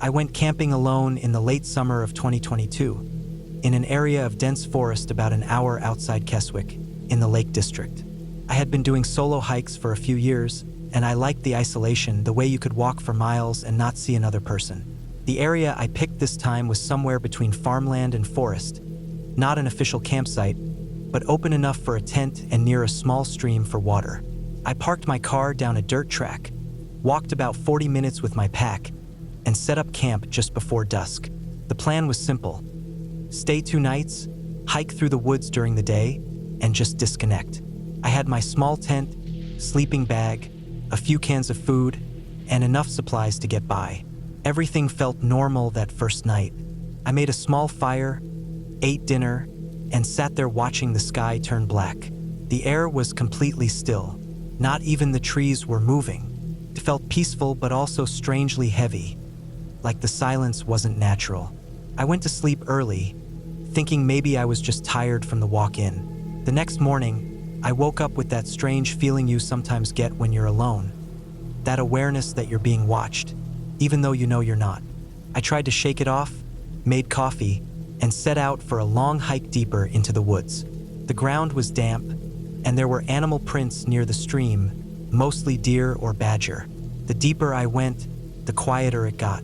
I went camping alone in the late summer of 2022, in an area of dense forest about an hour outside Keswick, in the Lake District. I had been doing solo hikes for a few years, and I liked the isolation, the way you could walk for miles and not see another person. The area I picked this time was somewhere between farmland and forest, not an official campsite, but open enough for a tent and near a small stream for water. I parked my car down a dirt track, walked about 40 minutes with my pack, and set up camp just before dusk. The plan was simple: stay 2 nights, hike through the woods during the day, and just disconnect. I had my small tent, sleeping bag, a few cans of food, and enough supplies to get by. Everything felt normal that first night. I made a small fire, ate dinner, and sat there watching the sky turn black. The air was completely still. Not even the trees were moving. It felt peaceful but also strangely heavy, like the silence wasn't natural. I went to sleep early, thinking maybe I was just tired from the walk in. The next morning, I woke up with that strange feeling you sometimes get when you're alone. That awareness that you're being watched, even though you know you're not. I tried to shake it off, made coffee, and set out for a long hike deeper into the woods. The ground was damp, and there were animal prints near the stream, mostly deer or badger. The deeper I went, the quieter it got.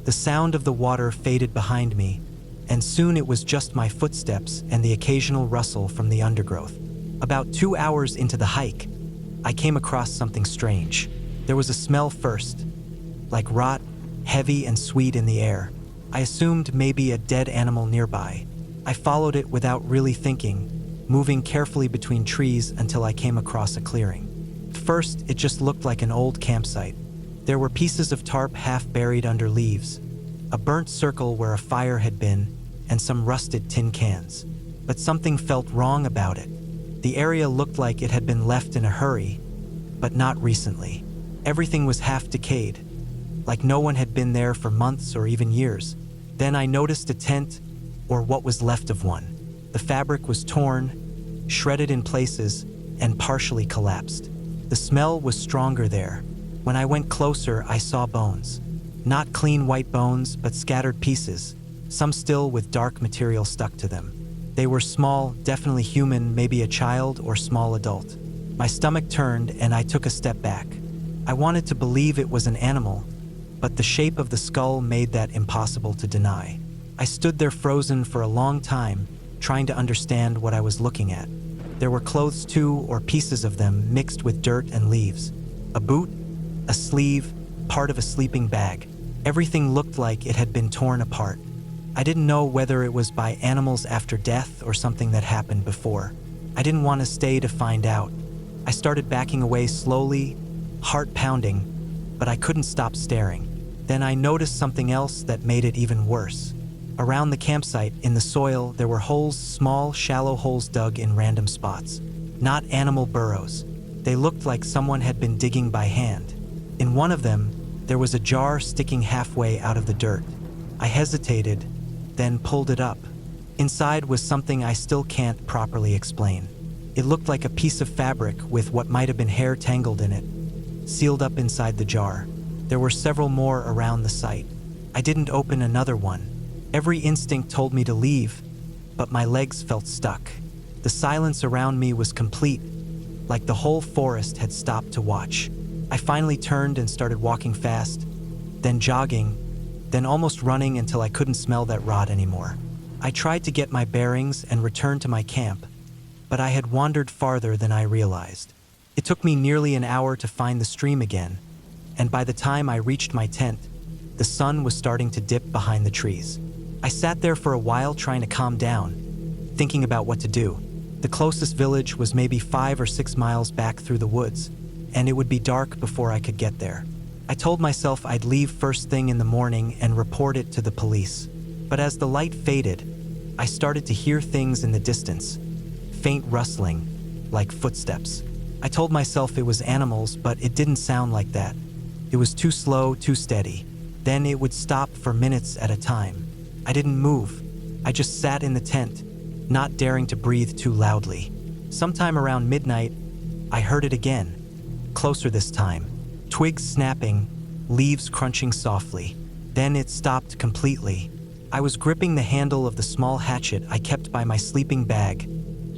The sound of the water faded behind me, and soon it was just my footsteps and the occasional rustle from the undergrowth. About 2 hours into the hike, I came across something strange. There was a smell first, like rot, heavy and sweet in the air. I assumed maybe a dead animal nearby. I followed it without really thinking, moving carefully between trees until I came across a clearing. At first, it just looked like an old campsite. There were pieces of tarp half buried under leaves, a burnt circle where a fire had been, and some rusted tin cans. But something felt wrong about it. The area looked like it had been left in a hurry, but not recently. Everything was half decayed, like no one had been there for months or even years. Then I noticed a tent, or what was left of one. The fabric was torn, shredded in places, and partially collapsed. The smell was stronger there. When I went closer, I saw bones. Not clean white bones, but scattered pieces, some still with dark material stuck to them. They were small, definitely human, maybe a child or small adult. My stomach turned and I took a step back. I wanted to believe it was an animal, but the shape of the skull made that impossible to deny. I stood there frozen for a long time, trying to understand what I was looking at. There were clothes too, or pieces of them, mixed with dirt and leaves. A boot, a sleeve, part of a sleeping bag. Everything looked like it had been torn apart. I didn't know whether it was by animals after death or something that happened before. I didn't want to stay to find out. I started backing away slowly, heart pounding, but I couldn't stop staring. Then I noticed something else that made it even worse. Around the campsite, in the soil, there were holes, small, shallow holes dug in random spots. Not animal burrows. They looked like someone had been digging by hand. In one of them, there was a jar sticking halfway out of the dirt. I hesitated, then pulled it up. Inside was something I still can't properly explain. It looked like a piece of fabric with what might have been hair tangled in it, sealed up inside the jar. There were several more around the site. I didn't open another one. Every instinct told me to leave, but my legs felt stuck. The silence around me was complete, like the whole forest had stopped to watch. I finally turned and started walking fast, then jogging, then almost running until I couldn't smell that rot anymore. I tried to get my bearings and return to my camp, but I had wandered farther than I realized. It took me nearly an hour to find the stream again, and by the time I reached my tent, the sun was starting to dip behind the trees. I sat there for a while trying to calm down, thinking about what to do. The closest village was maybe 5 or 6 miles back through the woods, and it would be dark before I could get there. I told myself I'd leave first thing in the morning and report it to the police. But as the light faded, I started to hear things in the distance, faint rustling, like footsteps. I told myself it was animals, but it didn't sound like that. It was too slow, too steady. Then it would stop for minutes at a time. I didn't move. I just sat in the tent, not daring to breathe too loudly. Sometime around midnight, I heard it again, closer this time. Twigs snapping, leaves crunching softly. Then it stopped completely. I was gripping the handle of the small hatchet I kept by my sleeping bag,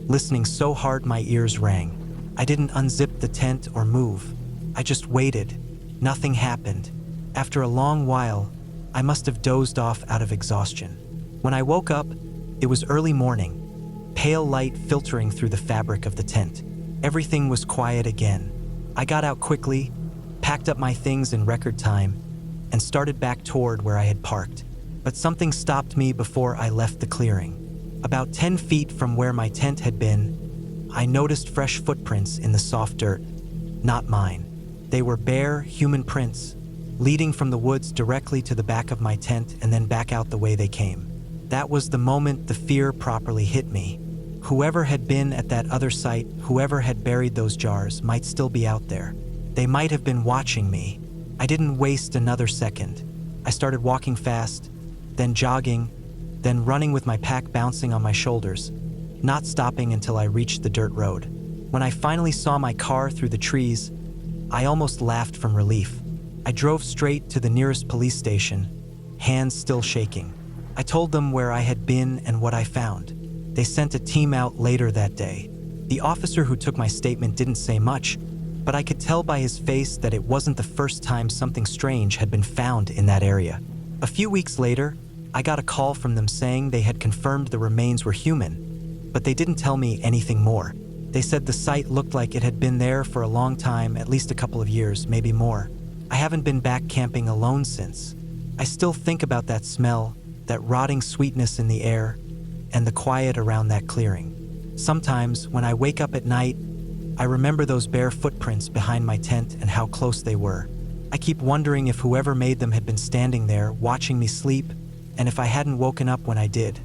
listening so hard my ears rang. I didn't unzip the tent or move. I just waited. Nothing happened. After a long while, I must have dozed off out of exhaustion. When I woke up, it was early morning, pale light filtering through the fabric of the tent. Everything was quiet again. I got out quickly, packed up my things in record time, and started back toward where I had parked. But something stopped me before I left the clearing. About 10 feet from where my tent had been, I noticed fresh footprints in the soft dirt. Not mine. They were bare, human prints, leading from the woods directly to the back of my tent and then back out the way they came. That was the moment the fear properly hit me. Whoever had been at that other site, whoever had buried those jars, might still be out there. They might have been watching me. I didn't waste another second. I started walking fast, then jogging, then running with my pack bouncing on my shoulders, not stopping until I reached the dirt road. When I finally saw my car through the trees, I almost laughed from relief. I drove straight to the nearest police station, hands still shaking. I told them where I had been and what I found. They sent a team out later that day. The officer who took my statement didn't say much, but I could tell by his face that it wasn't the first time something strange had been found in that area. A few weeks later, I got a call from them saying they had confirmed the remains were human, but they didn't tell me anything more. They said the site looked like it had been there for a long time, at least a couple of years, maybe more. I haven't been back camping alone since. I still think about that smell, that rotting sweetness in the air, and the quiet around that clearing. Sometimes, when I wake up at night, I remember those bare footprints behind my tent and how close they were. I keep wondering if whoever made them had been standing there, watching me sleep, and if I hadn't woken up when I did.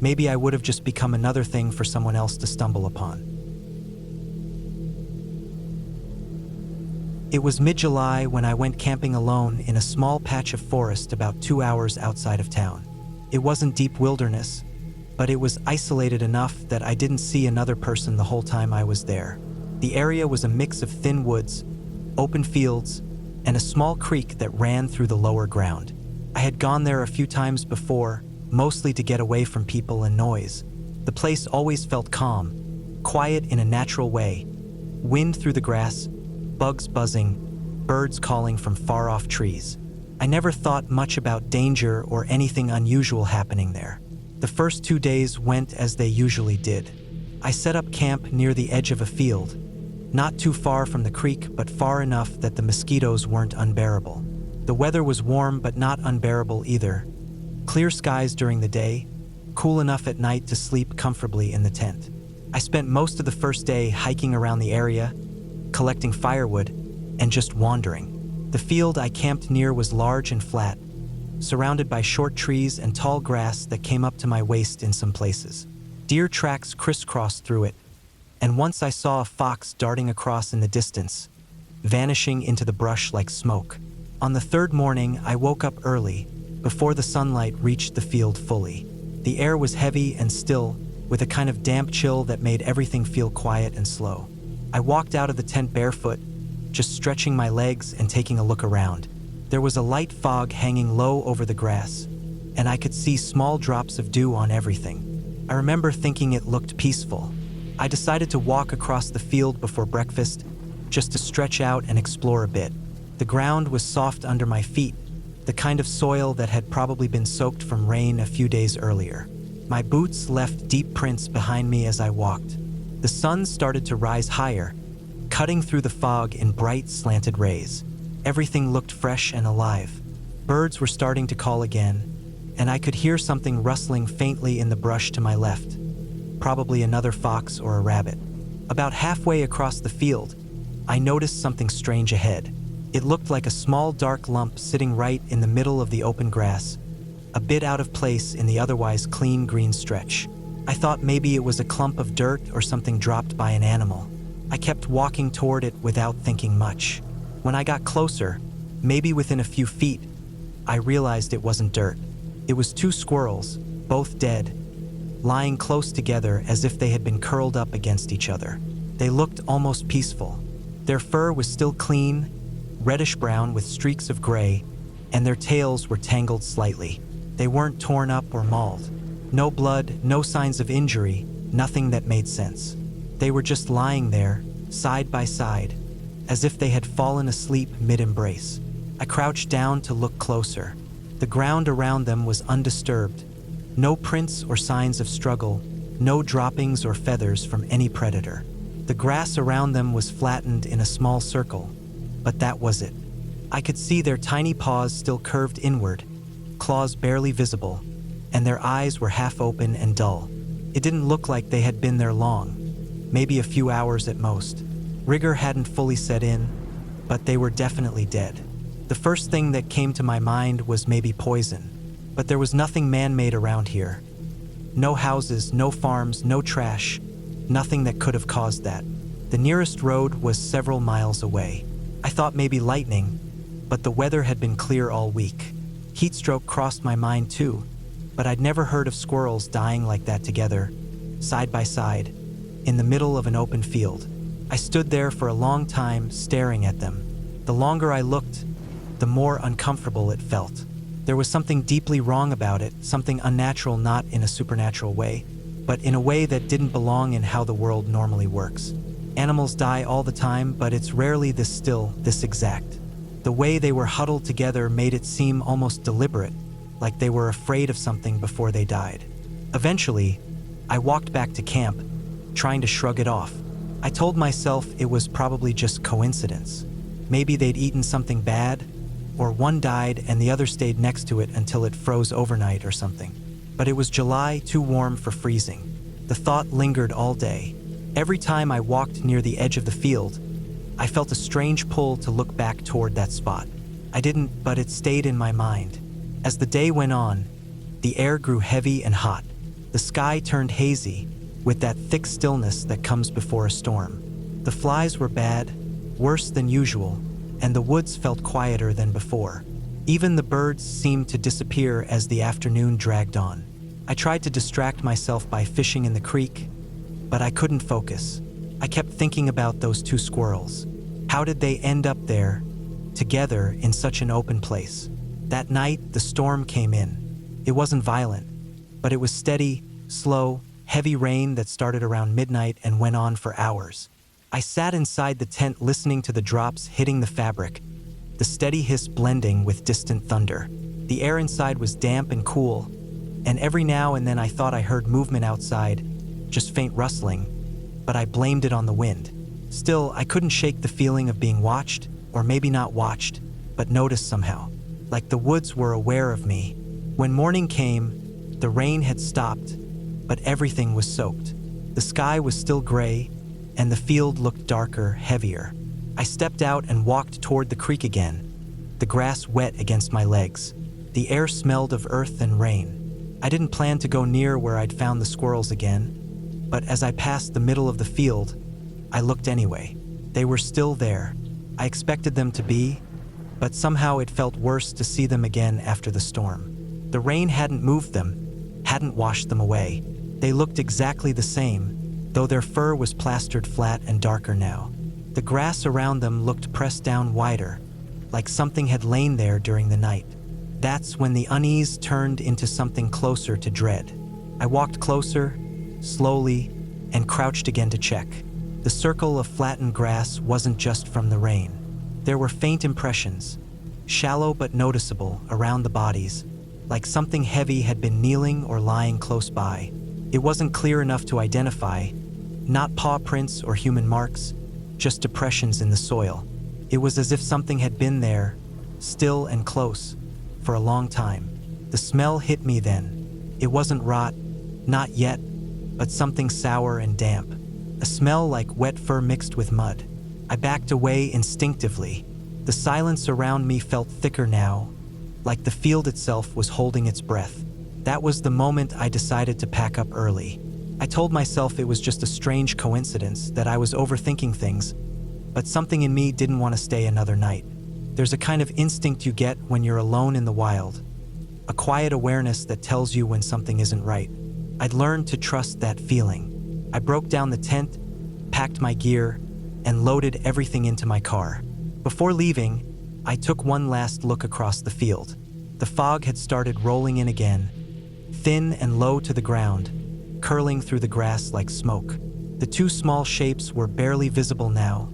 Maybe I would have just become another thing for someone else to stumble upon. It was mid-July when I went camping alone in a small patch of forest about 2 hours outside of town. It wasn't deep wilderness, but it was isolated enough that I didn't see another person the whole time I was there. The area was a mix of thin woods, open fields, and a small creek that ran through the lower ground. I had gone there a few times before, mostly to get away from people and noise. The place always felt calm, quiet in a natural way. Wind through the grass, bugs buzzing, birds calling from far-off trees. I never thought much about danger or anything unusual happening there. The first 2 days went as they usually did. I set up camp near the edge of a field, not too far from the creek, but far enough that the mosquitoes weren't unbearable. The weather was warm but not unbearable either. Clear skies during the day, cool enough at night to sleep comfortably in the tent. I spent most of the first day hiking around the area, collecting firewood, and just wandering. The field I camped near was large and flat, surrounded by short trees and tall grass that came up to my waist in some places. Deer tracks crisscrossed through it, and once I saw a fox darting across in the distance, vanishing into the brush like smoke. On the third morning, I woke up early, before the sunlight reached the field fully. The air was heavy and still, with a kind of damp chill that made everything feel quiet and slow. I walked out of the tent barefoot, just stretching my legs and taking a look around. There was a light fog hanging low over the grass, and I could see small drops of dew on everything. I remember thinking it looked peaceful. I decided to walk across the field before breakfast, just to stretch out and explore a bit. The ground was soft under my feet, the kind of soil that had probably been soaked from rain a few days earlier. My boots left deep prints behind me as I walked. The sun started to rise higher, cutting through the fog in bright, slanted rays. Everything looked fresh and alive. Birds were starting to call again, and I could hear something rustling faintly in the brush to my left. Probably another fox or a rabbit. About halfway across the field, I noticed something strange ahead. It looked like a small dark lump sitting right in the middle of the open grass, a bit out of place in the otherwise clean green stretch. I thought maybe it was a clump of dirt or something dropped by an animal. I kept walking toward it without thinking much. When I got closer, maybe within a few feet, I realized it wasn't dirt. It was 2 squirrels, both dead, lying close together as if they had been curled up against each other. They looked almost peaceful. Their fur was still clean, reddish-brown with streaks of gray, and their tails were tangled slightly. They weren't torn up or mauled. No blood, no signs of injury, nothing that made sense. They were just lying there, side by side, as if they had fallen asleep mid-embrace. I crouched down to look closer. The ground around them was undisturbed. No prints or signs of struggle, no droppings or feathers from any predator. The grass around them was flattened in a small circle, but that was it. I could see their tiny paws still curved inward, claws barely visible, and their eyes were half open and dull. It didn't look like they had been there long, maybe a few hours at most. Rigor hadn't fully set in, but they were definitely dead. The first thing that came to my mind was maybe poison, but there was nothing man-made around here. No houses, no farms, no trash, nothing that could have caused that. The nearest road was several miles away. I thought maybe lightning, but the weather had been clear all week. Heatstroke crossed my mind too, but I'd never heard of squirrels dying like that together, side by side, in the middle of an open field. I stood there for a long time, staring at them. The longer I looked, the more uncomfortable it felt. There was something deeply wrong about it, something unnatural, not in a supernatural way, but in a way that didn't belong in how the world normally works. Animals die all the time, but it's rarely this still, this exact. The way they were huddled together made it seem almost deliberate, like they were afraid of something before they died. Eventually, I walked back to camp, trying to shrug it off. I told myself it was probably just coincidence. Maybe they'd eaten something bad, or one died and the other stayed next to it until it froze overnight or something. But it was July, too warm for freezing. The thought lingered all day. Every time I walked near the edge of the field, I felt a strange pull to look back toward that spot. I didn't, but it stayed in my mind. As the day went on, the air grew heavy and hot. The sky turned hazy, with that thick stillness that comes before a storm. The flies were bad, worse than usual, and the woods felt quieter than before. Even the birds seemed to disappear as the afternoon dragged on. I tried to distract myself by fishing in the creek, but I couldn't focus. I kept thinking about those two squirrels. How did they end up there, together in such an open place? That night, the storm came in. It wasn't violent, but it was steady, slow, heavy rain that started around midnight and went on for hours. I sat inside the tent listening to the drops hitting the fabric, the steady hiss blending with distant thunder. The air inside was damp and cool, and every now and then I thought I heard movement outside, just faint rustling, but I blamed it on the wind. Still, I couldn't shake the feeling of being watched, or maybe not watched, but noticed somehow, like the woods were aware of me. When morning came, the rain had stopped, but everything was soaked. The sky was still gray, and the field looked darker, heavier. I stepped out and walked toward the creek again, the grass wet against my legs. The air smelled of earth and rain. I didn't plan to go near where I'd found the squirrels again, but as I passed the middle of the field, I looked anyway. They were still there. I expected them to be, but somehow it felt worse to see them again after the storm. The rain hadn't moved them, hadn't washed them away. They looked exactly the same, though their fur was plastered flat and darker now. The grass around them looked pressed down wider, like something had lain there during the night. That's when the unease turned into something closer to dread. I walked closer, slowly, and crouched again to check. The circle of flattened grass wasn't just from the rain. There were faint impressions, shallow but noticeable, around the bodies, like something heavy had been kneeling or lying close by. It wasn't clear enough to identify, not paw prints or human marks, just depressions in the soil. It was as if something had been there, still and close, for a long time. The smell hit me then. It wasn't rot, not yet, but something sour and damp. A smell like wet fur mixed with mud. I backed away instinctively. The silence around me felt thicker now, like the field itself was holding its breath. That was the moment I decided to pack up early. I told myself it was just a strange coincidence, that I was overthinking things, but something in me didn't want to stay another night. There's a kind of instinct you get when you're alone in the wild, a quiet awareness that tells you when something isn't right. I'd learned to trust that feeling. I broke down the tent, packed my gear, and loaded everything into my car. Before leaving, I took one last look across the field. The fog had started rolling in again, thin and low to the ground, curling through the grass like smoke. The two small shapes were barely visible now,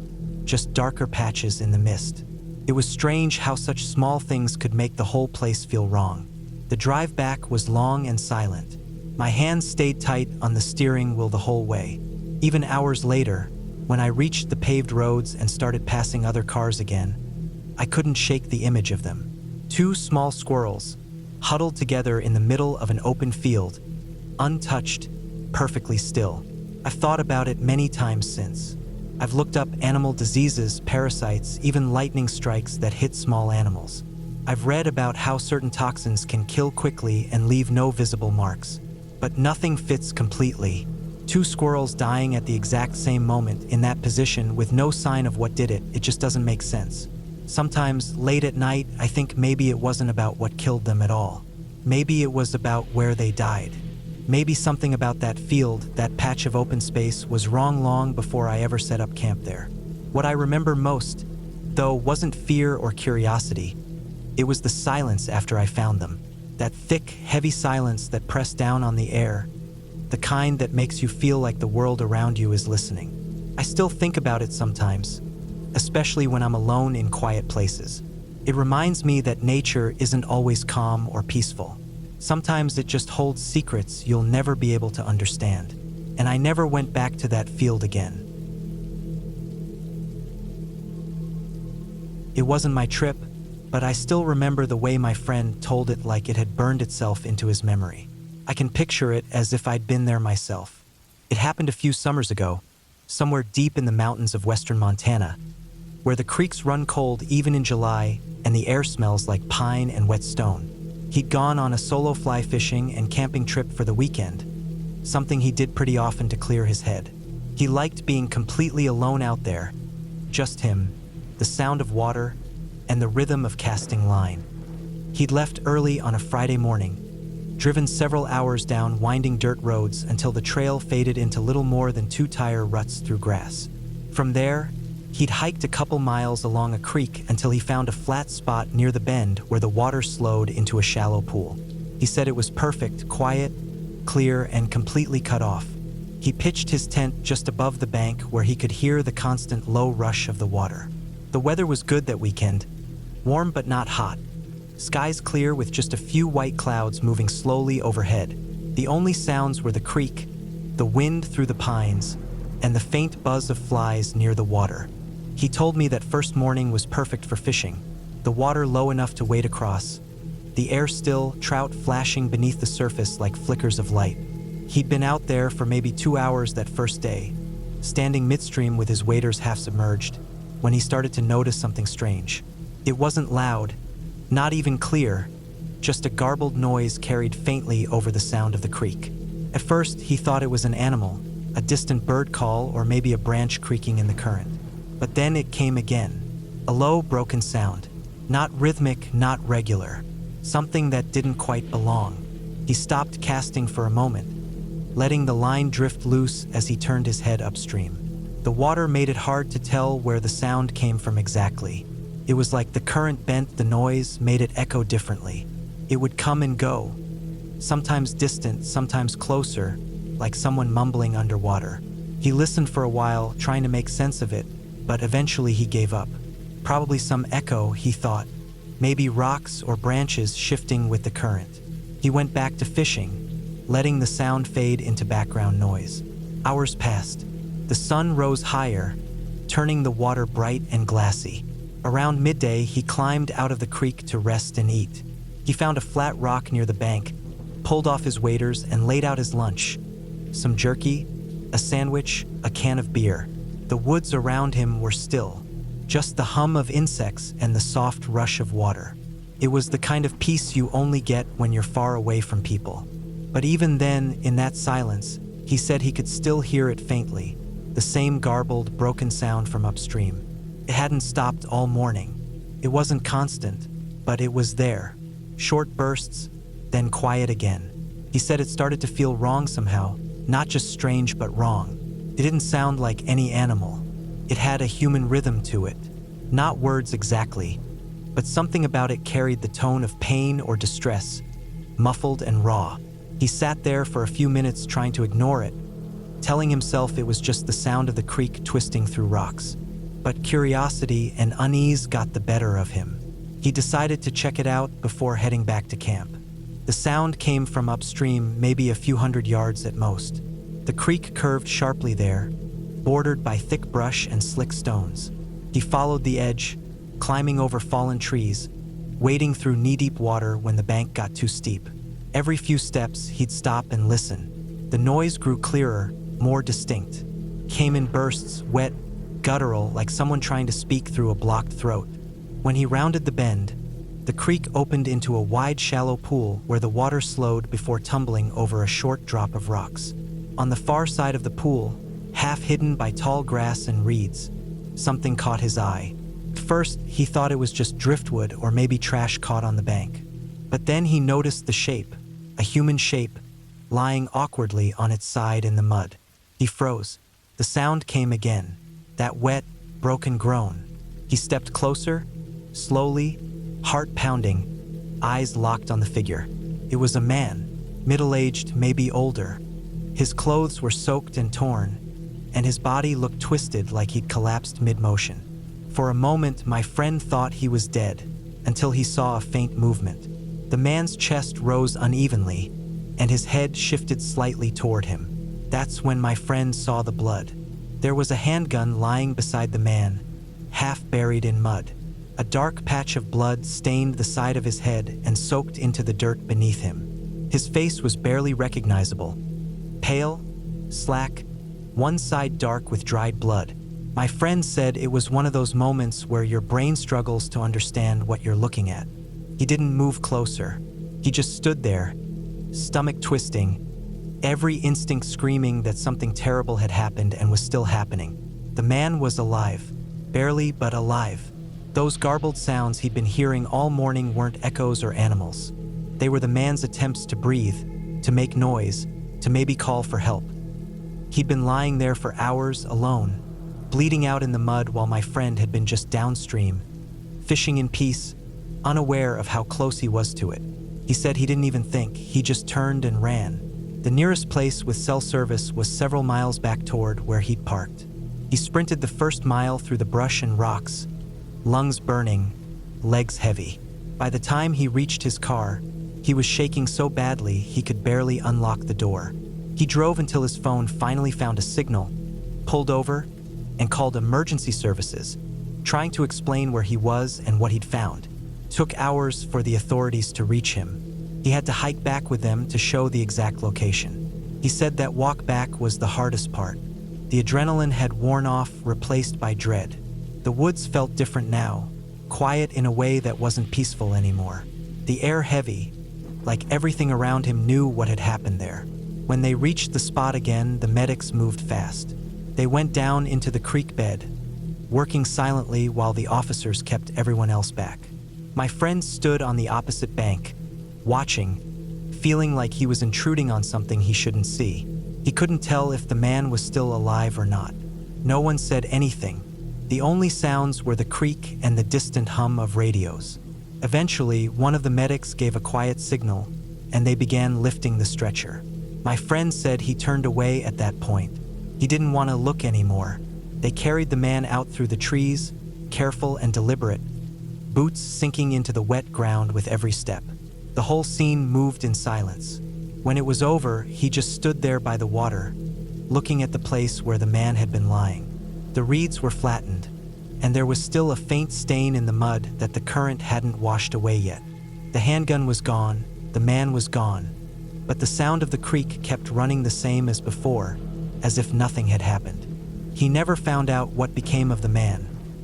just darker patches in the mist. It was strange how such small things could make the whole place feel wrong. The drive back was long and silent. My hands stayed tight on the steering wheel the whole way. Even hours later, when I reached the paved roads and started passing other cars again, I couldn't shake the image of them. Two small squirrels, huddled together in the middle of an open field, untouched, perfectly still. I've thought about it many times since. I've looked up animal diseases, parasites, even lightning strikes that hit small animals. I've read about how certain toxins can kill quickly and leave no visible marks. But nothing fits completely. Two squirrels dying at the exact same moment in that position with no sign of what did it, it just doesn't make sense. Sometimes, late at night, I think maybe it wasn't about what killed them at all. Maybe it was about where they died. Maybe something about that field, that patch of open space, was wrong long before I ever set up camp there. What I remember most, though, wasn't fear or curiosity. It was the silence after I found them. That thick, heavy silence that pressed down on the air, the kind that makes you feel like the world around you is listening. I still think about it sometimes, especially when I'm alone in quiet places. It reminds me that nature isn't always calm or peaceful. Sometimes it just holds secrets you'll never be able to understand. And I never went back to that field again. It wasn't my trip, but I still remember the way my friend told it like it had burned itself into his memory. I can picture it as if I'd been there myself. It happened a few summers ago, somewhere deep in the mountains of western Montana, where the creeks run cold even in July and the air smells like pine and wet stone. He'd gone on a solo fly fishing and camping trip for the weekend, something he did pretty often to clear his head. He liked being completely alone out there, just him, the sound of water, and the rhythm of casting line. He'd left early on a Friday morning, driven several hours down winding dirt roads until the trail faded into little more than two-tire ruts through grass. From there, he'd hiked a couple miles along a creek until he found a flat spot near the bend where the water slowed into a shallow pool. He said it was perfect, quiet, clear, and completely cut off. He pitched his tent just above the bank where he could hear the constant low rush of the water. The weather was good that weekend, warm but not hot. Skies clear with just a few white clouds moving slowly overhead. The only sounds were the creek, the wind through the pines, and the faint buzz of flies near the water. He told me that first morning was perfect for fishing, the water low enough to wade across, the air still, trout flashing beneath the surface like flickers of light. He'd been out there for maybe 2 hours that first day, standing midstream with his waders half submerged, when he started to notice something strange. It wasn't loud, not even clear, just a garbled noise carried faintly over the sound of the creek. At first, he thought it was an animal, a distant bird call or maybe a branch creaking in the current. But then it came again, a low, broken sound, not rhythmic, not regular, something that didn't quite belong. He stopped casting for a moment, letting the line drift loose as he turned his head upstream. The water made it hard to tell where the sound came from exactly. It was like the current bent the noise, made it echo differently. It would come and go, sometimes distant, sometimes closer, like someone mumbling underwater. He listened for a while, trying to make sense of it, but eventually he gave up. Probably some echo, he thought, maybe rocks or branches shifting with the current. He went back to fishing, letting the sound fade into background noise. Hours passed. The sun rose higher, turning the water bright and glassy. Around midday, he climbed out of the creek to rest and eat. He found a flat rock near the bank, pulled off his waders, and laid out his lunch. Some jerky, a sandwich, a can of beer. The woods around him were still, just the hum of insects and the soft rush of water. It was the kind of peace you only get when you're far away from people. But even then, in that silence, he said he could still hear it faintly, the same garbled, broken sound from upstream. It hadn't stopped all morning. It wasn't constant, but it was there. Short bursts, then quiet again. He said it started to feel wrong somehow, not just strange but wrong. It didn't sound like any animal. It had a human rhythm to it. Not words exactly, but something about it carried the tone of pain or distress, muffled and raw. He sat there for a few minutes trying to ignore it, telling himself it was just the sound of the creek twisting through rocks. But curiosity and unease got the better of him. He decided to check it out before heading back to camp. The sound came from upstream, maybe a few hundred yards at most. The creek curved sharply there, bordered by thick brush and slick stones. He followed the edge, climbing over fallen trees, wading through knee-deep water when the bank got too steep. Every few steps, he'd stop and listen. The noise grew clearer, more distinct. Came in bursts, wet, guttural, like someone trying to speak through a blocked throat. When he rounded the bend, the creek opened into a wide, shallow pool where the water slowed before tumbling over a short drop of rocks. On the far side of the pool, half hidden by tall grass and reeds, something caught his eye. First, he thought it was just driftwood or maybe trash caught on the bank. But then he noticed the shape, a human shape, lying awkwardly on its side in the mud. He froze. The sound came again, that wet, broken groan. He stepped closer, slowly, heart pounding, eyes locked on the figure. It was a man, middle-aged, maybe older. His clothes were soaked and torn, and his body looked twisted like he'd collapsed mid-motion. For a moment, my friend thought he was dead, until he saw a faint movement. The man's chest rose unevenly, and his head shifted slightly toward him. That's when my friend saw the blood. There was a handgun lying beside the man, half buried in mud. A dark patch of blood stained the side of his head and soaked into the dirt beneath him. His face was barely recognizable. Pale, slack, one side dark with dried blood. My friend said it was one of those moments where your brain struggles to understand what you're looking at. He didn't move closer. He just stood there, stomach twisting, every instinct screaming that something terrible had happened and was still happening. The man was alive, barely but alive. Those garbled sounds he'd been hearing all morning weren't echoes or animals. They were the man's attempts to breathe, to make noise, to maybe call for help. He'd been lying there for hours alone, bleeding out in the mud while my friend had been just downstream, fishing in peace, unaware of how close he was to it. He said he didn't even think, he just turned and ran. The nearest place with cell service was several miles back toward where he'd parked. He sprinted the first mile through the brush and rocks, lungs burning, legs heavy. By the time he reached his car, he was shaking so badly he could barely unlock the door. He drove until his phone finally found a signal, pulled over, and called emergency services, trying to explain where he was and what he'd found. Took hours for the authorities to reach him. He had to hike back with them to show the exact location. He said that walk back was the hardest part. The adrenaline had worn off, replaced by dread. The woods felt different now, quiet in a way that wasn't peaceful anymore. The air heavy, like everything around him knew what had happened there. When they reached the spot again, the medics moved fast. They went down into the creek bed, working silently while the officers kept everyone else back. My friend stood on the opposite bank, watching, feeling like he was intruding on something he shouldn't see. He couldn't tell if the man was still alive or not. No one said anything. The only sounds were the creak and the distant hum of radios. Eventually, one of the medics gave a quiet signal, and they began lifting the stretcher. My friend said he turned away at that point. He didn't want to look anymore. They carried the man out through the trees, careful and deliberate, boots sinking into the wet ground with every step. The whole scene moved in silence. When it was over, he just stood there by the water, looking at the place where the man had been lying. The reeds were flattened, and there was still a faint stain in the mud that the current hadn't washed away yet. The handgun was gone, the man was gone, but the sound of the creek kept running the same as before, as if nothing had happened. He never found out what became of the man,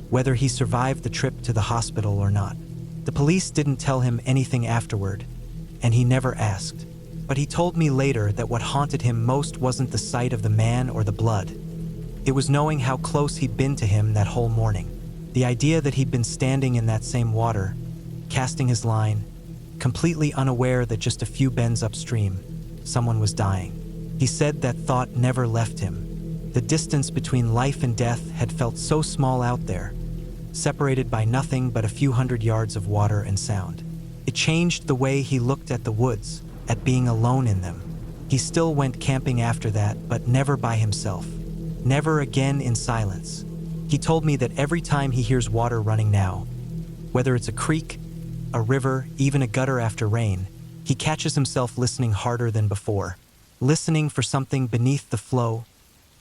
whether he survived the trip to the hospital or not. The police didn't tell him anything afterward, and he never asked. But he told me later that what haunted him most wasn't the sight of the man or the blood. It was knowing how close he'd been to him that whole morning. The idea that he'd been standing in that same water, casting his line, completely unaware that just a few bends upstream, someone was dying. He said that thought never left him. The distance between life and death had felt so small out there, separated by nothing but a few hundred yards of water and sound. It changed the way he looked at the woods, at being alone in them. He still went camping after that, but never by himself. Never again in silence. He told me that every time he hears water running now, whether it's a creek, a river, even a gutter after rain, he catches himself listening harder than before, listening for something beneath the flow,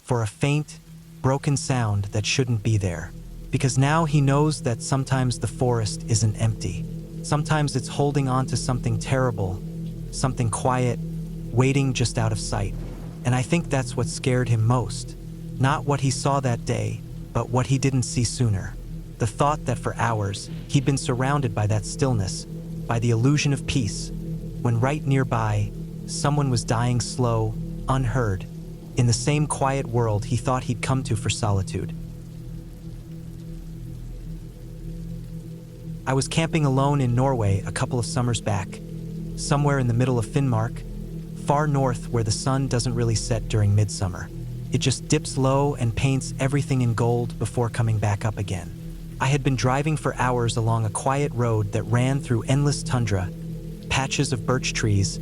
for a faint, broken sound that shouldn't be there. Because now he knows that sometimes the forest isn't empty. Sometimes it's holding on to something terrible, something quiet, waiting just out of sight. And I think that's what scared him most. Not what he saw that day, but what he didn't see sooner. The thought that for hours, he'd been surrounded by that stillness, by the illusion of peace, when right nearby, someone was dying slow, unheard, in the same quiet world he thought he'd come to for solitude. I was camping alone in Norway a couple of summers back, somewhere in the middle of Finnmark, far north where the sun doesn't really set during midsummer. It just dips low and paints everything in gold before coming back up again. I had been driving for hours along a quiet road that ran through endless tundra, patches of birch trees,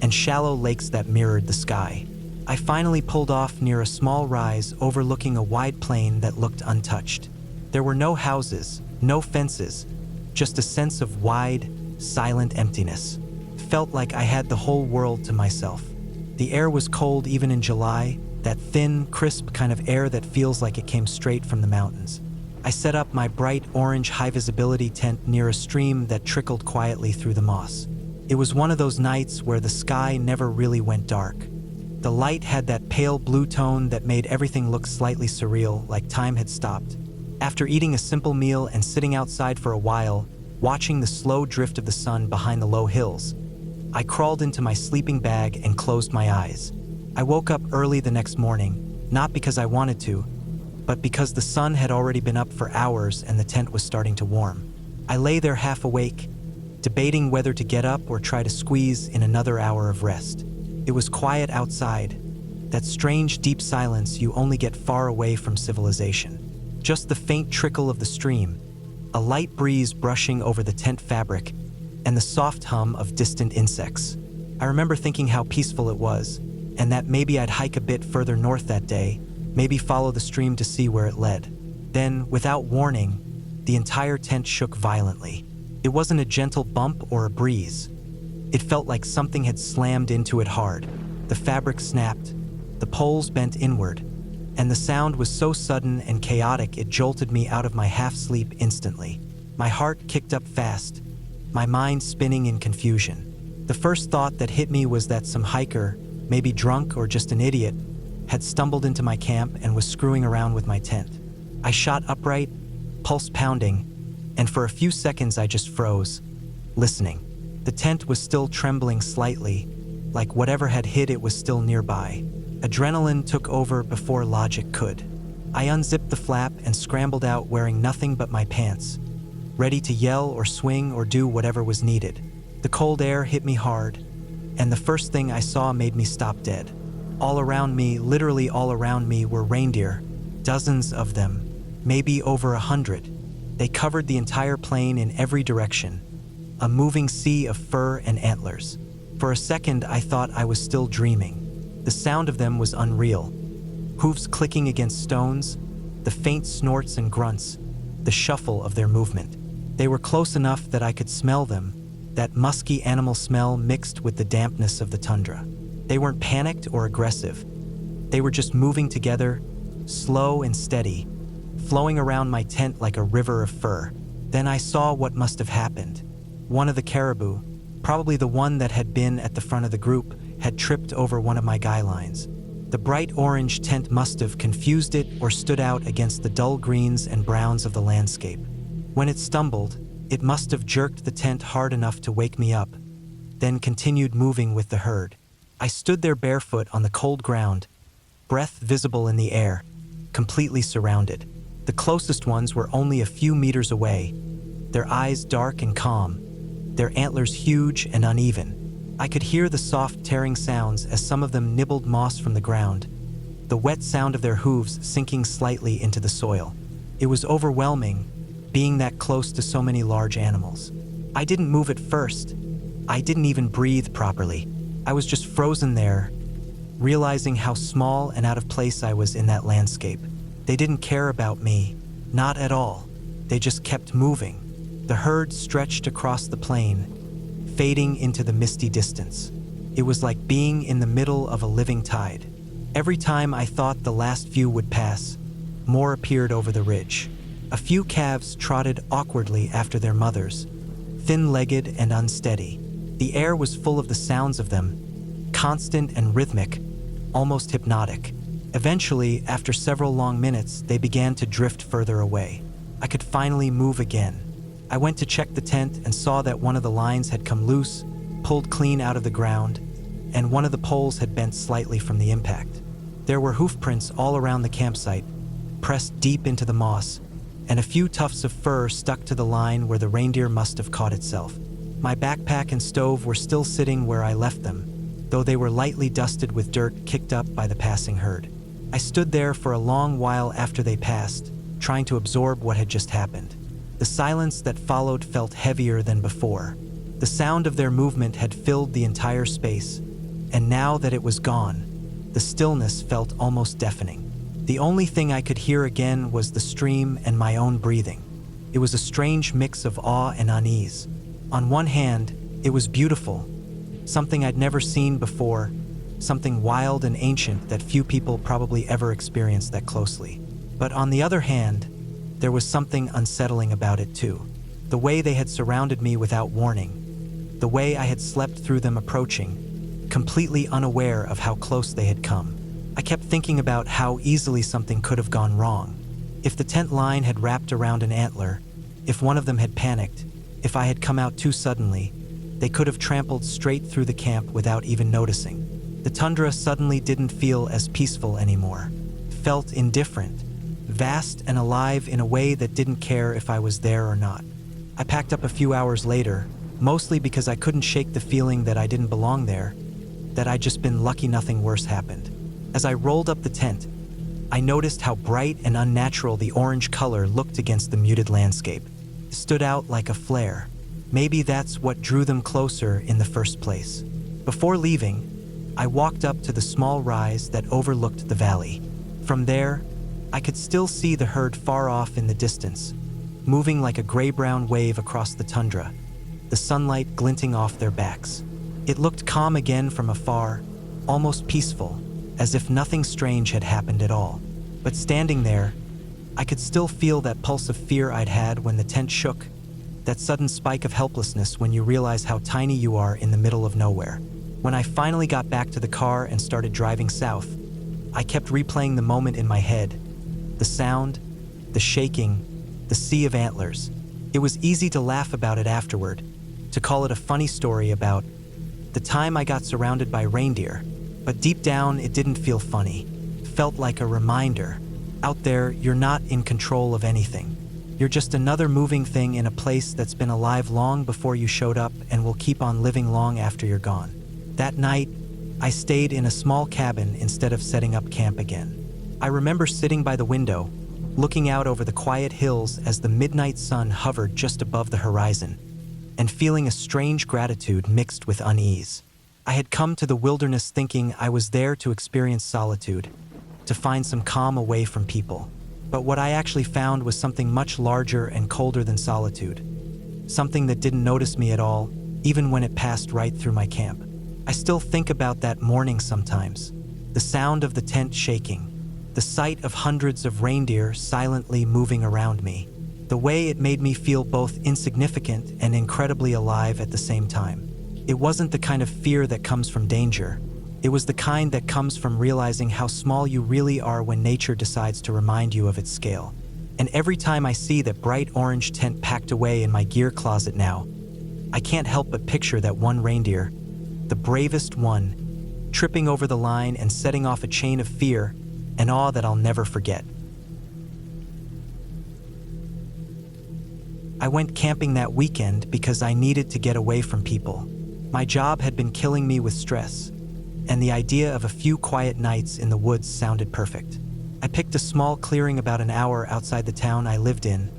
and shallow lakes that mirrored the sky. I finally pulled off near a small rise overlooking a wide plain that looked untouched. There were no houses, no fences, just a sense of wide, silent emptiness. Felt like I had the whole world to myself. The air was cold even in July, that thin, crisp kind of air that feels like it came straight from the mountains. I set up my bright orange high-visibility tent near a stream that trickled quietly through the moss. It was one of those nights where the sky never really went dark. The light had that pale blue tone that made everything look slightly surreal, like time had stopped. After eating a simple meal and sitting outside for a while, watching the slow drift of the sun behind the low hills, I crawled into my sleeping bag and closed my eyes. I woke up early the next morning, not because I wanted to, but because the sun had already been up for hours and the tent was starting to warm. I lay there half awake, debating whether to get up or try to squeeze in another hour of rest. It was quiet outside, that strange deep silence you only get far away from civilization. Just the faint trickle of the stream, a light breeze brushing over the tent fabric, and the soft hum of distant insects. I remember thinking how peaceful it was, and that maybe I'd hike a bit further north that day, maybe follow the stream to see where it led. Then, without warning, the entire tent shook violently. It wasn't a gentle bump or a breeze. It felt like something had slammed into it hard. The fabric snapped, the poles bent inward, and the sound was so sudden and chaotic it jolted me out of my half-sleep instantly. My heart kicked up fast, my mind spinning in confusion. The first thought that hit me was that some hiker, maybe drunk or just an idiot, had stumbled into my camp and was screwing around with my tent. I shot upright, pulse pounding, and for a few seconds I just froze, listening. The tent was still trembling slightly, like whatever had hit it was still nearby. Adrenaline took over before logic could. I unzipped the flap and scrambled out wearing nothing but my pants, ready to yell or swing or do whatever was needed. The cold air hit me hard, and the first thing I saw made me stop dead. All around me, literally all around me, were reindeer, dozens of them, maybe over 100. They covered the entire plain in every direction, a moving sea of fur and antlers. For a second, I thought I was still dreaming. The sound of them was unreal. Hooves clicking against stones, the faint snorts and grunts, the shuffle of their movement. They were close enough that I could smell them, that musky animal smell mixed with the dampness of the tundra. They weren't panicked or aggressive. They were just moving together, slow and steady, flowing around my tent like a river of fur. Then I saw what must have happened. One of the caribou, probably the one that had been at the front of the group, had tripped over one of my guy lines. The bright orange tent must have confused it or stood out against the dull greens and browns of the landscape. When it stumbled, it must have jerked the tent hard enough to wake me up, then continued moving with the herd. I stood there barefoot on the cold ground, breath visible in the air, completely surrounded. The closest ones were only a few meters away, their eyes dark and calm, their antlers huge and uneven. I could hear the soft tearing sounds as some of them nibbled moss from the ground, the wet sound of their hooves sinking slightly into the soil. It was overwhelming, being that close to so many large animals. I didn't move at first. I didn't even breathe properly. I was just frozen there, realizing how small and out of place I was in that landscape. They didn't care about me, not at all. They just kept moving. The herd stretched across the plain, fading into the misty distance. It was like being in the middle of a living tide. Every time I thought the last few would pass, more appeared over the ridge. A few calves trotted awkwardly after their mothers, thin-legged and unsteady. The air was full of the sounds of them, constant and rhythmic, almost hypnotic. Eventually, after several long minutes, they began to drift further away. I could finally move again. I went to check the tent and saw that one of the lines had come loose, pulled clean out of the ground, and one of the poles had bent slightly from the impact. There were hoof prints all around the campsite, pressed deep into the moss, and a few tufts of fur stuck to the line where the reindeer must have caught itself. My backpack and stove were still sitting where I left them, though they were lightly dusted with dirt kicked up by the passing herd. I stood there for a long while after they passed, trying to absorb what had just happened. The silence that followed felt heavier than before. The sound of their movement had filled the entire space, and now that it was gone, the stillness felt almost deafening. The only thing I could hear again was the stream and my own breathing. It was a strange mix of awe and unease. On one hand, it was beautiful, something I'd never seen before, something wild and ancient that few people probably ever experienced that closely. But on the other hand, there was something unsettling about it too. The way they had surrounded me without warning, the way I had slept through them approaching, completely unaware of how close they had come. I kept thinking about how easily something could have gone wrong. If the tent line had wrapped around an antler, if one of them had panicked, if I had come out too suddenly, they could have trampled straight through the camp without even noticing. The tundra suddenly didn't feel as peaceful anymore. It felt indifferent, vast and alive in a way that didn't care if I was there or not. I packed up a few hours later, mostly because I couldn't shake the feeling that I didn't belong there, that I'd just been lucky nothing worse happened. As I rolled up the tent, I noticed how bright and unnatural the orange color looked against the muted landscape. It stood out like a flare. Maybe that's what drew them closer in the first place. Before leaving, I walked up to the small rise that overlooked the valley. From there, I could still see the herd far off in the distance, moving like a gray-brown wave across the tundra, the sunlight glinting off their backs. It looked calm again from afar, almost peaceful, as if nothing strange had happened at all. But standing there, I could still feel that pulse of fear I'd had when the tent shook, that sudden spike of helplessness when you realize how tiny you are in the middle of nowhere. When I finally got back to the car and started driving south, I kept replaying the moment in my head. The sound, the shaking, the sea of antlers. It was easy to laugh about it afterward, to call it a funny story about the time I got surrounded by reindeer, but deep down it didn't feel funny. It felt like a reminder. Out there, you're not in control of anything. You're just another moving thing in a place that's been alive long before you showed up and will keep on living long after you're gone. That night, I stayed in a small cabin instead of setting up camp again. I remember sitting by the window, looking out over the quiet hills as the midnight sun hovered just above the horizon, and feeling a strange gratitude mixed with unease. I had come to the wilderness thinking I was there to experience solitude, to find some calm away from people. But what I actually found was something much larger and colder than solitude. Something that didn't notice me at all, even when it passed right through my camp. I still think about that morning sometimes. The sound of the tent shaking, the sight of hundreds of reindeer silently moving around me, the way it made me feel both insignificant and incredibly alive at the same time. It wasn't the kind of fear that comes from danger. It was the kind that comes from realizing how small you really are when nature decides to remind you of its scale. And every time I see that bright orange tent packed away in my gear closet now, I can't help but picture that one reindeer, the bravest one, tripping over the line and setting off a chain of fear and awe that I'll never forget. I went camping that weekend because I needed to get away from people. My job had been killing me with stress, and the idea of a few quiet nights in the woods sounded perfect. I picked a small clearing about an hour outside the town I lived in,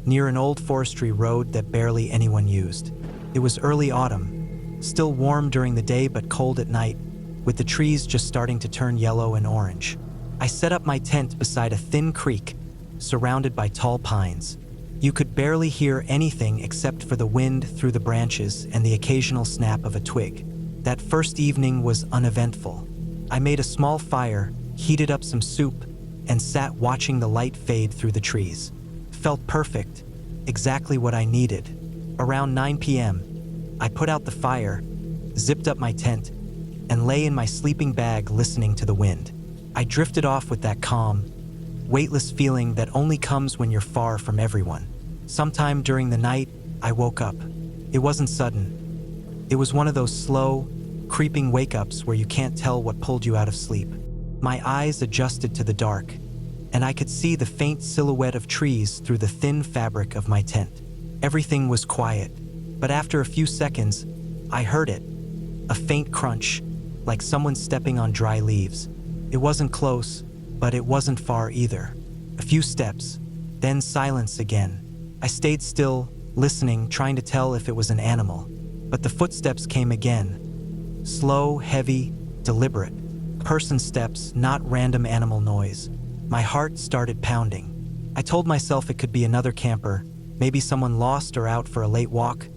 near an old forestry road that barely anyone used. It was early autumn, still warm during the day but cold at night, with the trees just starting to turn yellow and orange. I set up my tent beside a thin creek, surrounded by tall pines. You could barely hear anything except for the wind through the branches and the occasional snap of a twig. That first evening was uneventful. I made a small fire, heated up some soup, and sat watching the light fade through the trees. Felt perfect, exactly what I needed. Around 9 p.m., I put out the fire, zipped up my tent, and lay in my sleeping bag listening to the wind. I drifted off with that calm, weightless feeling that only comes when you're far from everyone. Sometime during the night, I woke up. It wasn't sudden. It was one of those slow, creeping wake-ups where you can't tell what pulled you out of sleep. My eyes adjusted to the dark, and I could see the faint silhouette of trees through the thin fabric of my tent. Everything was quiet, but after a few seconds, I heard it. A faint crunch, like someone stepping on dry leaves. It wasn't close, but it wasn't far either. A few steps, then silence again. I stayed still, listening, trying to tell if it was an animal. But the footsteps came again. Slow, heavy, deliberate. Person steps, not random animal noise. My heart started pounding. I told myself it could be another camper, maybe someone lost or out for a late walk,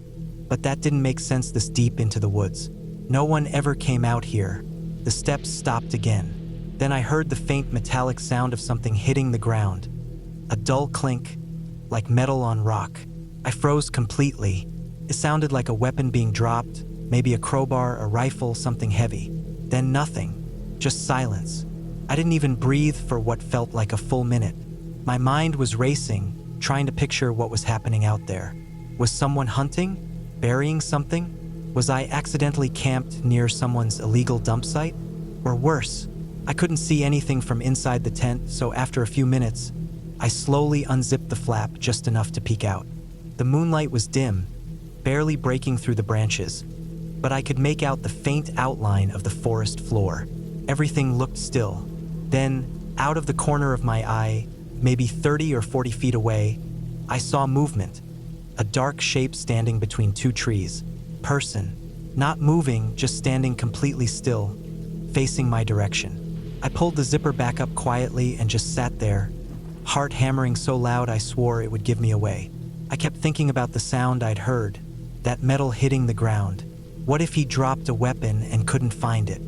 but that didn't make sense this deep into the woods. No one ever came out here. The steps stopped again. Then I heard the faint metallic sound of something hitting the ground. A dull clink, like metal on rock. I froze completely. It sounded like a weapon being dropped, maybe a crowbar, a rifle, something heavy. Then nothing, just silence. I didn't even breathe for what felt like a full minute. My mind was racing, trying to picture what was happening out there. Was someone hunting? Burying something? Was I accidentally camped near someone's illegal dump site? Or worse, I couldn't see anything from inside the tent, so after a few minutes, I slowly unzipped the flap just enough to peek out. The moonlight was dim, barely breaking through the branches, but I could make out the faint outline of the forest floor. Everything looked still. Then, out of the corner of my eye, maybe 30 or 40 feet away, I saw movement. A dark shape standing between two trees. Person. Not moving, just standing completely still, facing my direction. I pulled the zipper back up quietly and just sat there, heart hammering so loud I swore it would give me away. I kept thinking about the sound I'd heard, that metal hitting the ground. What if he dropped a weapon and couldn't find it?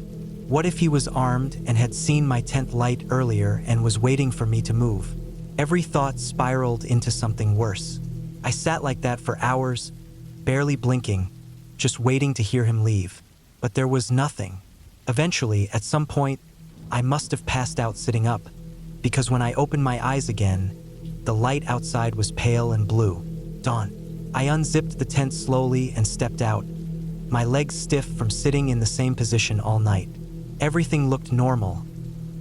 What if he was armed and had seen my tent light earlier and was waiting for me to move? Every thought spiraled into something worse. I sat like that for hours, barely blinking, just waiting to hear him leave. But there was nothing. Eventually, at some point, I must have passed out sitting up, because when I opened my eyes again, the light outside was pale and blue. Dawn. I unzipped the tent slowly and stepped out, my legs stiff from sitting in the same position all night. Everything looked normal.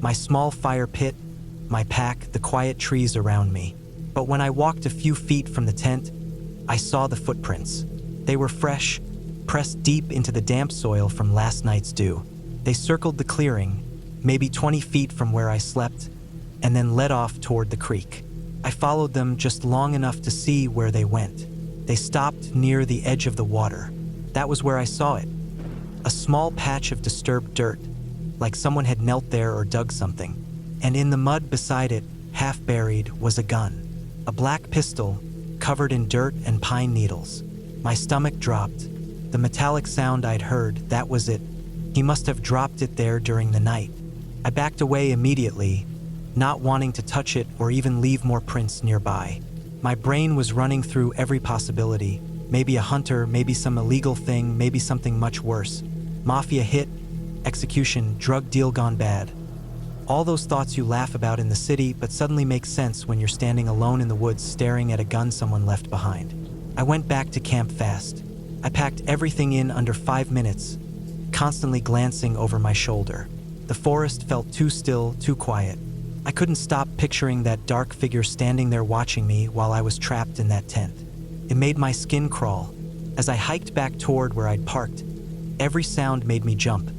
My small fire pit, my pack, the quiet trees around me. But when I walked a few feet from the tent, I saw the footprints. They were fresh, pressed deep into the damp soil from last night's dew. They circled the clearing, maybe 20 feet from where I slept, and then led off toward the creek. I followed them just long enough to see where they went. They stopped near the edge of the water. That was where I saw it. A small patch of disturbed dirt, like someone had knelt there or dug something. And in the mud beside it, half buried, was a gun. A black pistol, covered in dirt and pine needles. My stomach dropped. The metallic sound I'd heard, that was it. He must have dropped it there during the night. I backed away immediately, not wanting to touch it or even leave more prints nearby. My brain was running through every possibility. Maybe a hunter, maybe some illegal thing, maybe something much worse. Mafia hit, execution, drug deal gone bad. All those thoughts you laugh about in the city but suddenly make sense when you're standing alone in the woods staring at a gun someone left behind. I went back to camp fast. I packed everything in under 5 minutes, constantly glancing over my shoulder. The forest felt too still, too quiet. I couldn't stop picturing that dark figure standing there watching me while I was trapped in that tent. It made my skin crawl. As I hiked back toward where I'd parked, every sound made me jump.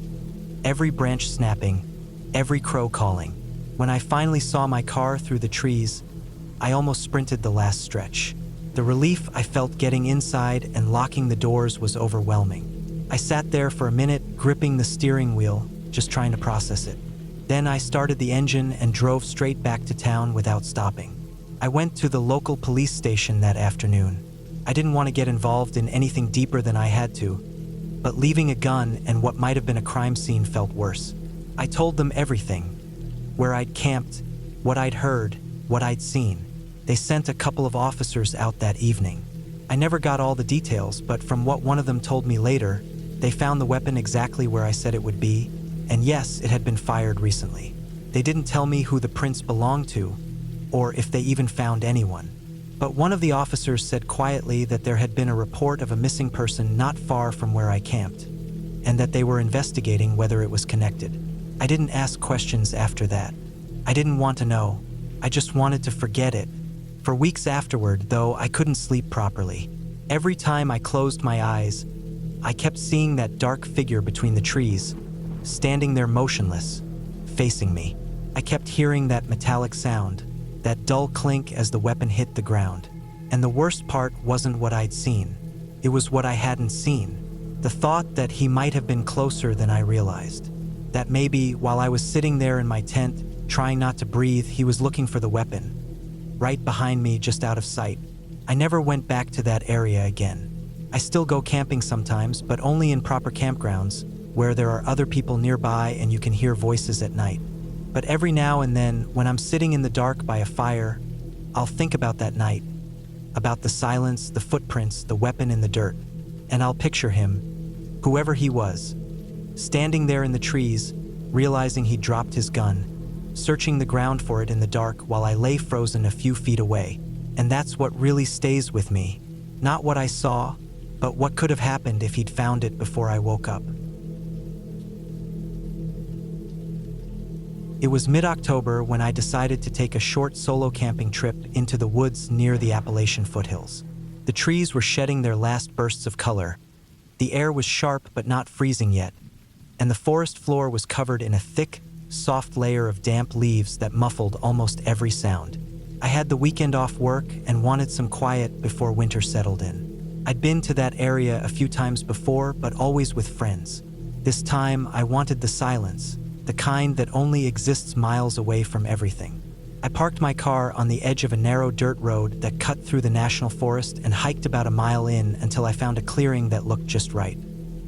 Every branch snapping, every crow calling. When I finally saw my car through the trees, I almost sprinted the last stretch. The relief I felt getting inside and locking the doors was overwhelming. I sat there for a minute, gripping the steering wheel, just trying to process it. Then I started the engine and drove straight back to town without stopping. I went to the local police station that afternoon. I didn't want to get involved in anything deeper than I had to, but leaving a gun and what might have been a crime scene felt worse. I told them everything. Where I'd camped, what I'd heard, what I'd seen. They sent a couple of officers out that evening. I never got all the details, but from what one of them told me later, they found the weapon exactly where I said it would be, and yes, it had been fired recently. They didn't tell me who the prints belonged to, or if they even found anyone. But one of the officers said quietly that there had been a report of a missing person not far from where I camped, and that they were investigating whether it was connected. I didn't ask questions after that. I didn't want to know. I just wanted to forget it. For weeks afterward, though, I couldn't sleep properly. Every time I closed my eyes, I kept seeing that dark figure between the trees, standing there motionless, facing me. I kept hearing that metallic sound, that dull clink as the weapon hit the ground. And the worst part wasn't what I'd seen. It was what I hadn't seen. The thought that he might have been closer than I realized. That maybe, while I was sitting there in my tent, trying not to breathe, he was looking for the weapon. Right behind me, just out of sight. I never went back to that area again. I still go camping sometimes, but only in proper campgrounds, where there are other people nearby and you can hear voices at night. But every now and then, when I'm sitting in the dark by a fire, I'll think about that night, about the silence, the footprints, the weapon in the dirt, and I'll picture him, whoever he was, standing there in the trees, realizing he dropped his gun, searching the ground for it in the dark while I lay frozen a few feet away. And that's what really stays with me. Not what I saw, but what could have happened if he'd found it before I woke up. It was mid-October when I decided to take a short solo camping trip into the woods near the Appalachian foothills. The trees were shedding their last bursts of color. The air was sharp but not freezing yet, and the forest floor was covered in a thick, soft layer of damp leaves that muffled almost every sound. I had the weekend off work and wanted some quiet before winter settled in. I'd been to that area a few times before, but always with friends. This time, I wanted the silence, the kind that only exists miles away from everything. I parked my car on the edge of a narrow dirt road that cut through the national forest and hiked about a mile in until I found a clearing that looked just right.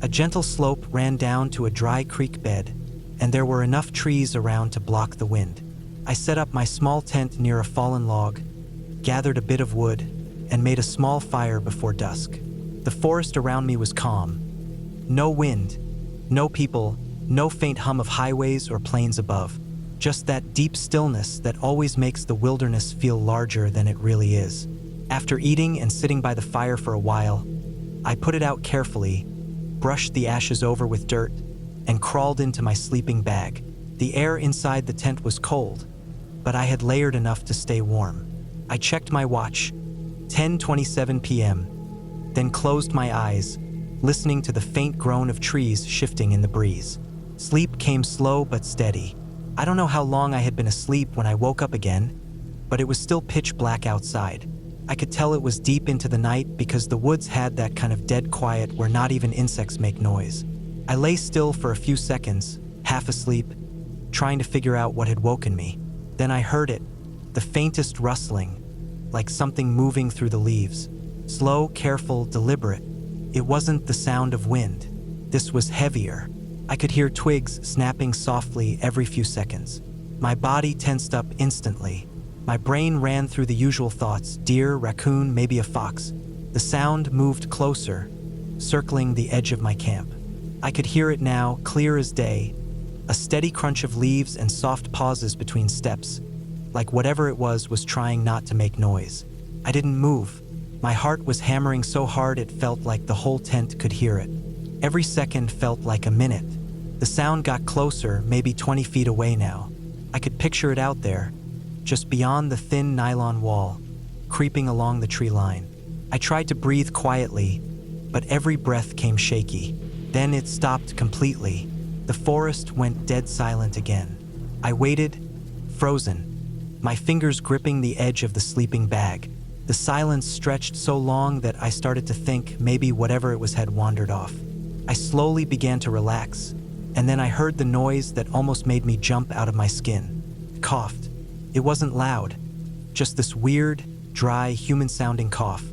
A gentle slope ran down to a dry creek bed, and there were enough trees around to block the wind. I set up my small tent near a fallen log, gathered a bit of wood, and made a small fire before dusk. The forest around me was calm. No wind, no people, no faint hum of highways or plains above. Just that deep stillness that always makes the wilderness feel larger than it really is. After eating and sitting by the fire for a while, I put it out carefully, brushed the ashes over with dirt, and crawled into my sleeping bag. The air inside the tent was cold, but I had layered enough to stay warm. I checked my watch, 10:27 p.m., then closed my eyes, listening to the faint groan of trees shifting in the breeze. Sleep came slow but steady. I don't know how long I had been asleep when I woke up again, but it was still pitch black outside. I could tell it was deep into the night because the woods had that kind of dead quiet where not even insects make noise. I lay still for a few seconds, half asleep, trying to figure out what had woken me. Then I heard it, the faintest rustling, like something moving through the leaves. Slow, careful, deliberate. It wasn't the sound of wind. This was heavier. I could hear twigs snapping softly every few seconds. My body tensed up instantly. My brain ran through the usual thoughts: deer, raccoon, maybe a fox. The sound moved closer, circling the edge of my camp. I could hear it now, clear as day, a steady crunch of leaves and soft pauses between steps, like whatever it was trying not to make noise. I didn't move. My heart was hammering so hard it felt like the whole tent could hear it. Every second felt like a minute. The sound got closer, maybe 20 feet away now. I could picture it out there, just beyond the thin nylon wall, creeping along the tree line. I tried to breathe quietly, but every breath came shaky. Then it stopped completely. The forest went dead silent again. I waited, frozen, my fingers gripping the edge of the sleeping bag. The silence stretched so long that I started to think maybe whatever it was had wandered off. I slowly began to relax, and then I heard the noise that almost made me jump out of my skin. I coughed. It wasn't loud, just this weird, dry, human-sounding cough,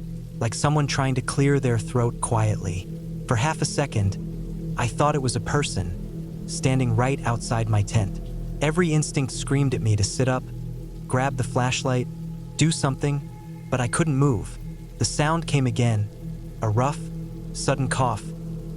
like someone trying to clear their throat quietly. For half a second, I thought it was a person, standing right outside my tent. Every instinct screamed at me to sit up, grab the flashlight, do something, but I couldn't move. The sound came again, a rough, sudden cough,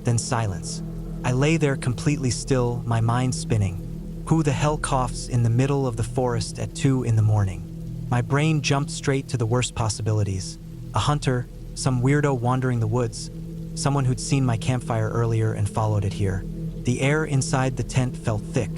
then silence. I lay there completely still, my mind spinning. Who the hell coughs in the middle of the forest at 2 in the morning? My brain jumped straight to the worst possibilities. A hunter, some weirdo wandering the woods, someone who'd seen my campfire earlier and followed it here. The air inside the tent felt thick.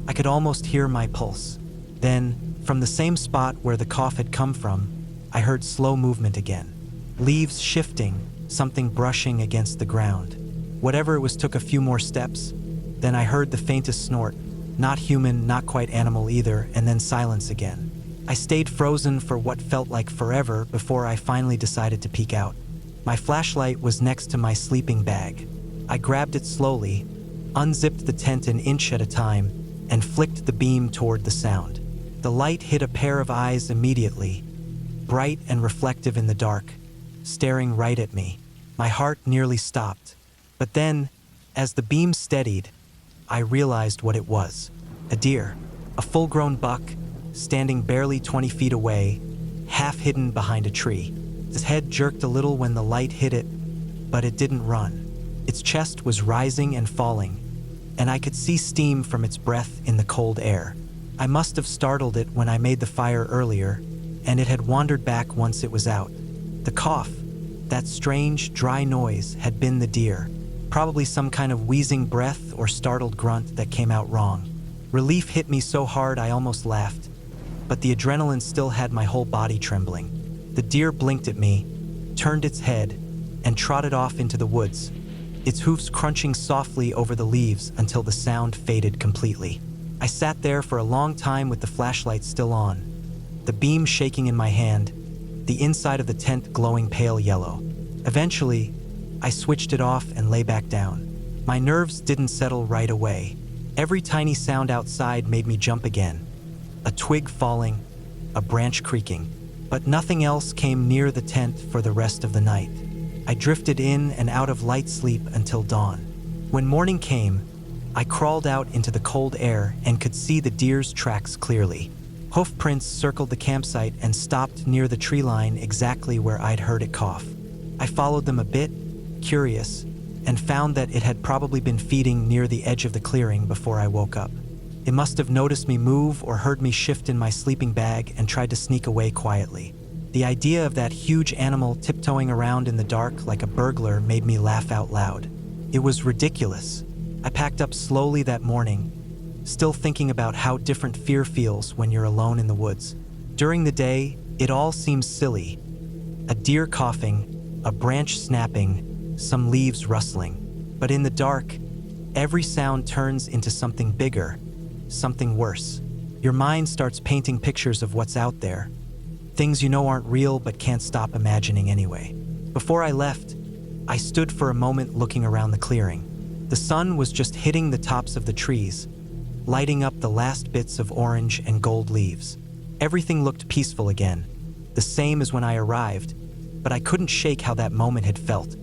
I could almost hear my pulse. Then, from the same spot where the cough had come from, I heard slow movement again. Leaves shifting, something brushing against the ground. Whatever it was took a few more steps. Then I heard the faintest snort. Not human, not quite animal either, and then silence again. I stayed frozen for what felt like forever before I finally decided to peek out. My flashlight was next to my sleeping bag. I grabbed it slowly, unzipped the tent an inch at a time, and flicked the beam toward the sound. The light hit a pair of eyes immediately, bright and reflective in the dark, staring right at me. My heart nearly stopped. But then, as the beam steadied, I realized what it was. A deer, a full-grown buck, standing barely 20 feet away, half hidden behind a tree. His head jerked a little when the light hit it, but it didn't run. Its chest was rising and falling, and I could see steam from its breath in the cold air. I must have startled it when I made the fire earlier, and it had wandered back once it was out. The cough, that strange, dry noise, had been the deer. Probably some kind of wheezing breath or startled grunt that came out wrong. Relief hit me so hard I almost laughed, but the adrenaline still had my whole body trembling. The deer blinked at me, turned its head, and trotted off into the woods, its hoofs crunching softly over the leaves until the sound faded completely. I sat there for a long time with the flashlight still on, the beam shaking in my hand, the inside of the tent glowing pale yellow. Eventually, I switched it off and lay back down. My nerves didn't settle right away. Every tiny sound outside made me jump again. A twig falling, a branch creaking, but nothing else came near the tent for the rest of the night. I drifted in and out of light sleep until dawn. When morning came, I crawled out into the cold air and could see the deer's tracks clearly. Hoof prints circled the campsite and stopped near the tree line exactly where I'd heard it cough. I followed them a bit, curious, and found that it had probably been feeding near the edge of the clearing before I woke up. It must have noticed me move or heard me shift in my sleeping bag and tried to sneak away quietly. The idea of that huge animal tiptoeing around in the dark like a burglar made me laugh out loud. It was ridiculous. I packed up slowly that morning, still thinking about how different fear feels when you're alone in the woods. During the day, it all seems silly. A deer coughing, a branch snapping, some leaves rustling. But in the dark, every sound turns into something bigger, something worse. Your mind starts painting pictures of what's out there, things you know aren't real but can't stop imagining anyway. Before I left, I stood for a moment looking around the clearing. The sun was just hitting the tops of the trees, lighting up the last bits of orange and gold leaves. Everything looked peaceful again, the same as when I arrived, but I couldn't shake how that moment had felt.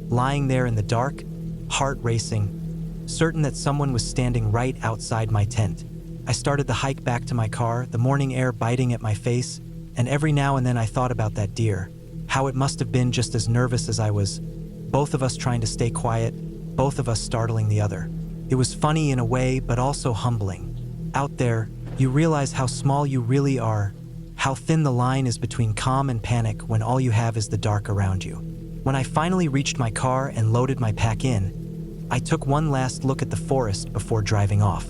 Lying there in the dark, heart racing, certain that someone was standing right outside my tent. I started the hike back to my car, the morning air biting at my face, and every now and then I thought about that deer, how it must have been just as nervous as I was, both of us trying to stay quiet, both of us startling the other. It was funny in a way, but also humbling. Out there, you realize how small you really are, how thin the line is between calm and panic when all you have is the dark around you. When I finally reached my car and loaded my pack in, I took one last look at the forest before driving off.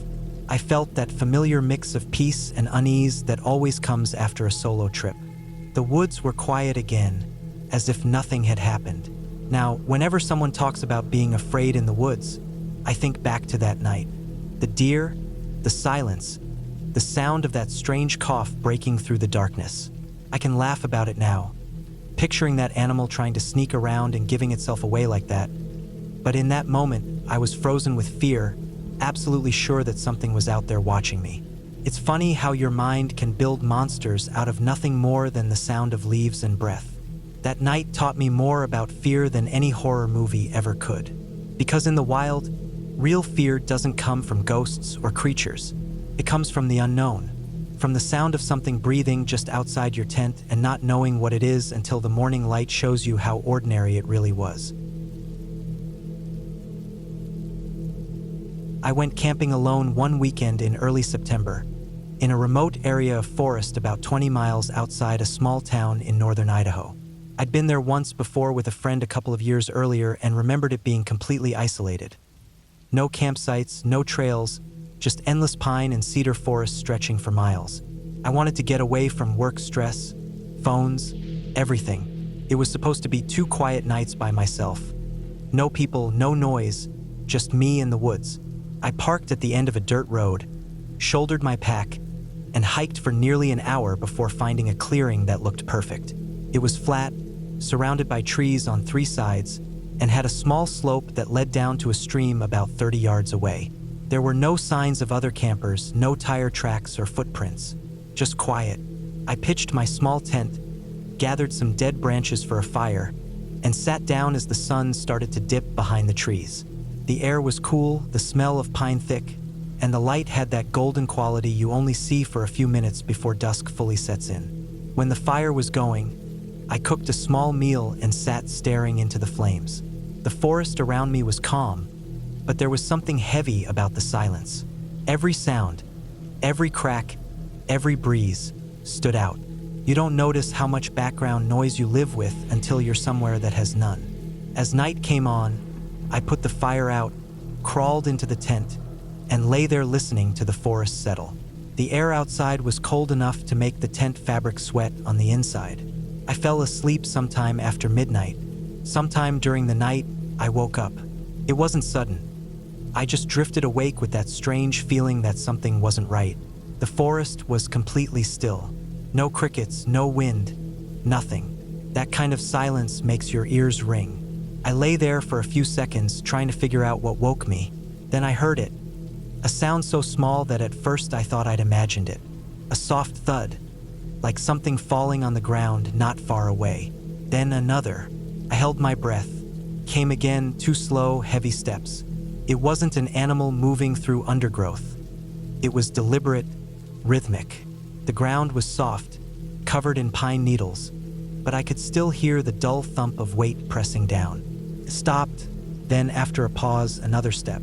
I felt that familiar mix of peace and unease that always comes after a solo trip. The woods were quiet again, as if nothing had happened. Now, whenever someone talks about being afraid in the woods, I think back to that night. The deer, the silence, the sound of that strange cough breaking through the darkness. I can laugh about it now, picturing that animal trying to sneak around and giving itself away like that. But in that moment, I was frozen with fear, absolutely sure that something was out there watching me. It's funny how your mind can build monsters out of nothing more than the sound of leaves and breath. That night taught me more about fear than any horror movie ever could. Because in the wild, real fear doesn't come from ghosts or creatures. It comes from the unknown, from the sound of something breathing just outside your tent and not knowing what it is until the morning light shows you how ordinary it really was. I went camping alone one weekend in early September, in a remote area of forest about 20 miles outside a small town in northern Idaho. I'd been there once before with a friend a couple of years earlier and remembered it being completely isolated. No campsites, no trails, just endless pine and cedar forests stretching for miles. I wanted to get away from work stress, phones, everything. It was supposed to be 2 quiet nights by myself. No people, no noise, just me in the woods. I parked at the end of a dirt road, shouldered my pack, and hiked for nearly an hour before finding a clearing that looked perfect. It was flat, surrounded by trees on 3 sides, and had a small slope that led down to a stream about 30 yards away. There were no signs of other campers, no tire tracks or footprints, just quiet. I pitched my small tent, gathered some dead branches for a fire, and sat down as the sun started to dip behind the trees. The air was cool, the smell of pine thick, and the light had that golden quality you only see for a few minutes before dusk fully sets in. When the fire was going, I cooked a small meal and sat staring into the flames. The forest around me was calm, but there was something heavy about the silence. Every sound, every crack, every breeze stood out. You don't notice how much background noise you live with until you're somewhere that has none. As night came on, I put the fire out, crawled into the tent, and lay there listening to the forest settle. The air outside was cold enough to make the tent fabric sweat on the inside. I fell asleep sometime after midnight. Sometime during the night, I woke up. It wasn't sudden. I just drifted awake with that strange feeling that something wasn't right. The forest was completely still. No crickets, no wind, nothing. That kind of silence makes your ears ring. I lay there for a few seconds trying to figure out what woke me. Then I heard it. A sound so small that at first I thought I'd imagined it. A soft thud, like something falling on the ground not far away. Then another. I held my breath. Came again, 2 slow, heavy steps. It wasn't an animal moving through undergrowth. It was deliberate, rhythmic. The ground was soft, covered in pine needles, but I could still hear the dull thump of weight pressing down. It stopped, then after a pause, another step.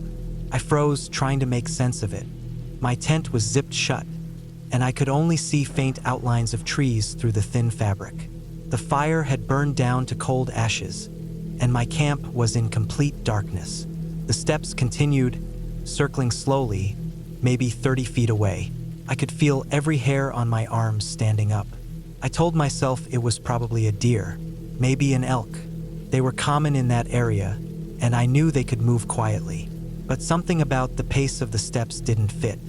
I froze, trying to make sense of it. My tent was zipped shut, and I could only see faint outlines of trees through the thin fabric. The fire had burned down to cold ashes, and my camp was in complete darkness. The steps continued, circling slowly, maybe 30 feet away. I could feel every hair on my arms standing up. I told myself it was probably a deer, maybe an elk. They were common in that area, and I knew they could move quietly. But something about the pace of the steps didn't fit.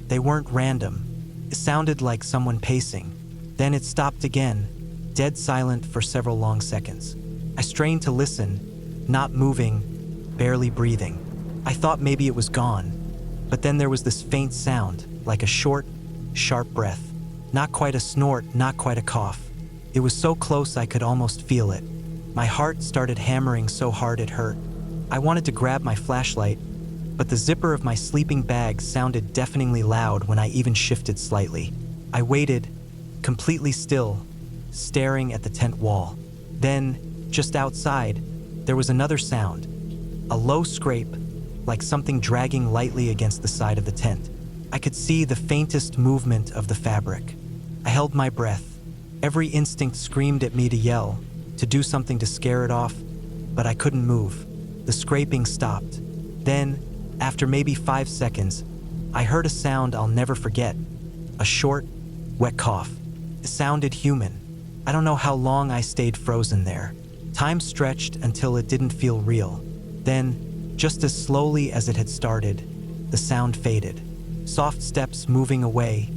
They weren't random. It sounded like someone pacing. Then it stopped again, dead silent for several long seconds. I strained to listen, not moving, barely breathing. I thought maybe it was gone, but then there was this faint sound, like a short, sharp breath. Not quite a snort, not quite a cough. It was so close I could almost feel it. My heart started hammering so hard it hurt. I wanted to grab my flashlight, but the zipper of my sleeping bag sounded deafeningly loud when I even shifted slightly. I waited, completely still, staring at the tent wall. Then, just outside, there was another sound. A low scrape, like something dragging lightly against the side of the tent. I could see the faintest movement of the fabric. I held my breath. Every instinct screamed at me to yell, to do something to scare it off, but I couldn't move. The scraping stopped. Then, after maybe 5 seconds, I heard a sound I'll never forget. A short, wet cough. It sounded human. I don't know how long I stayed frozen there. Time stretched until it didn't feel real. Then, just as slowly as it had started, the sound faded. Soft steps moving away,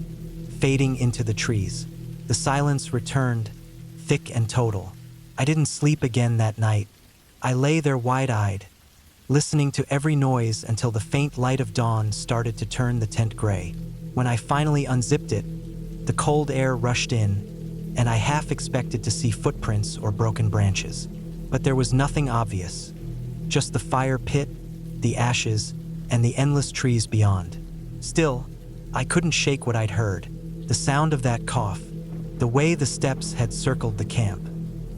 fading into the trees. The silence returned, thick and total. I didn't sleep again that night. I lay there wide-eyed, listening to every noise until the faint light of dawn started to turn the tent gray. When I finally unzipped it, the cold air rushed in, and I half expected to see footprints or broken branches. But there was nothing obvious, just the fire pit, the ashes, and the endless trees beyond. Still, I couldn't shake what I'd heard, the sound of that cough, the way the steps had circled the camp.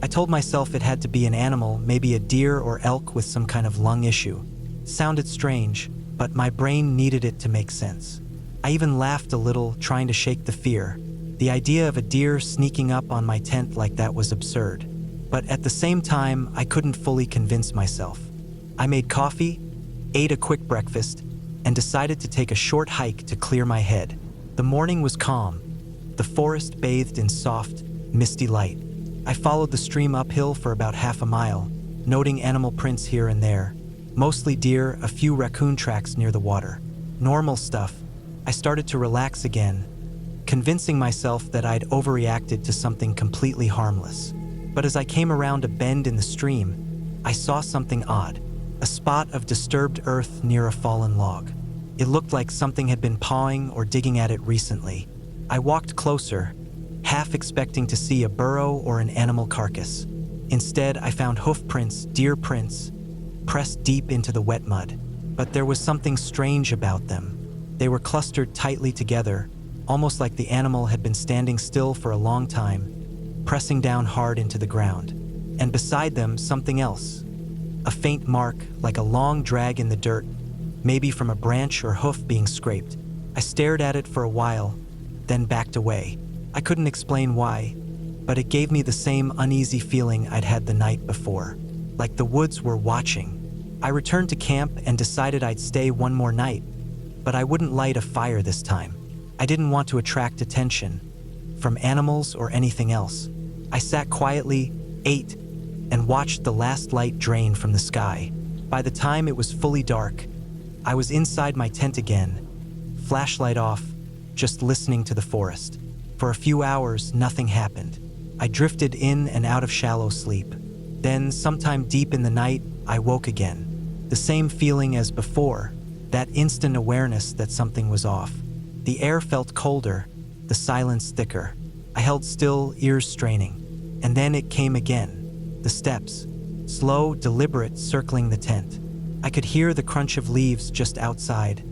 I told myself it had to be an animal, maybe a deer or elk with some kind of lung issue. Sounded strange, but my brain needed it to make sense. I even laughed a little, trying to shake the fear. The idea of a deer sneaking up on my tent like that was absurd. But at the same time, I couldn't fully convince myself. I made coffee, ate a quick breakfast, and decided to take a short hike to clear my head. The morning was calm, the forest bathed in soft, misty light. I followed the stream uphill for about half a mile, noting animal prints here and there. Mostly deer, a few raccoon tracks near the water. Normal stuff. I started to relax again, convincing myself that I'd overreacted to something completely harmless. But as I came around a bend in the stream, I saw something odd. A spot of disturbed earth near a fallen log. It looked like something had been pawing or digging at it recently. I walked closer, half expecting to see a burrow or an animal carcass. Instead, I found hoof prints, deer prints, pressed deep into the wet mud. But there was something strange about them. They were clustered tightly together, almost like the animal had been standing still for a long time, pressing down hard into the ground. And beside them, something else. A faint mark, like a long drag in the dirt, maybe from a branch or hoof being scraped. I stared at it for a while, then backed away. I couldn't explain why, but it gave me the same uneasy feeling I'd had the night before, like the woods were watching. I returned to camp and decided I'd stay one more night, but I wouldn't light a fire this time. I didn't want to attract attention, from animals or anything else. I sat quietly, ate, and watched the last light drain from the sky. By the time it was fully dark, I was inside my tent again, flashlight off, just listening to the forest. For a few hours, nothing happened. I drifted in and out of shallow sleep. Then, sometime deep in the night, I woke again. The same feeling as before, that instant awareness that something was off. The air felt colder, the silence thicker. I held still, ears straining. And then it came again. The steps, slow, deliberate, circling the tent. I could hear the crunch of leaves just outside,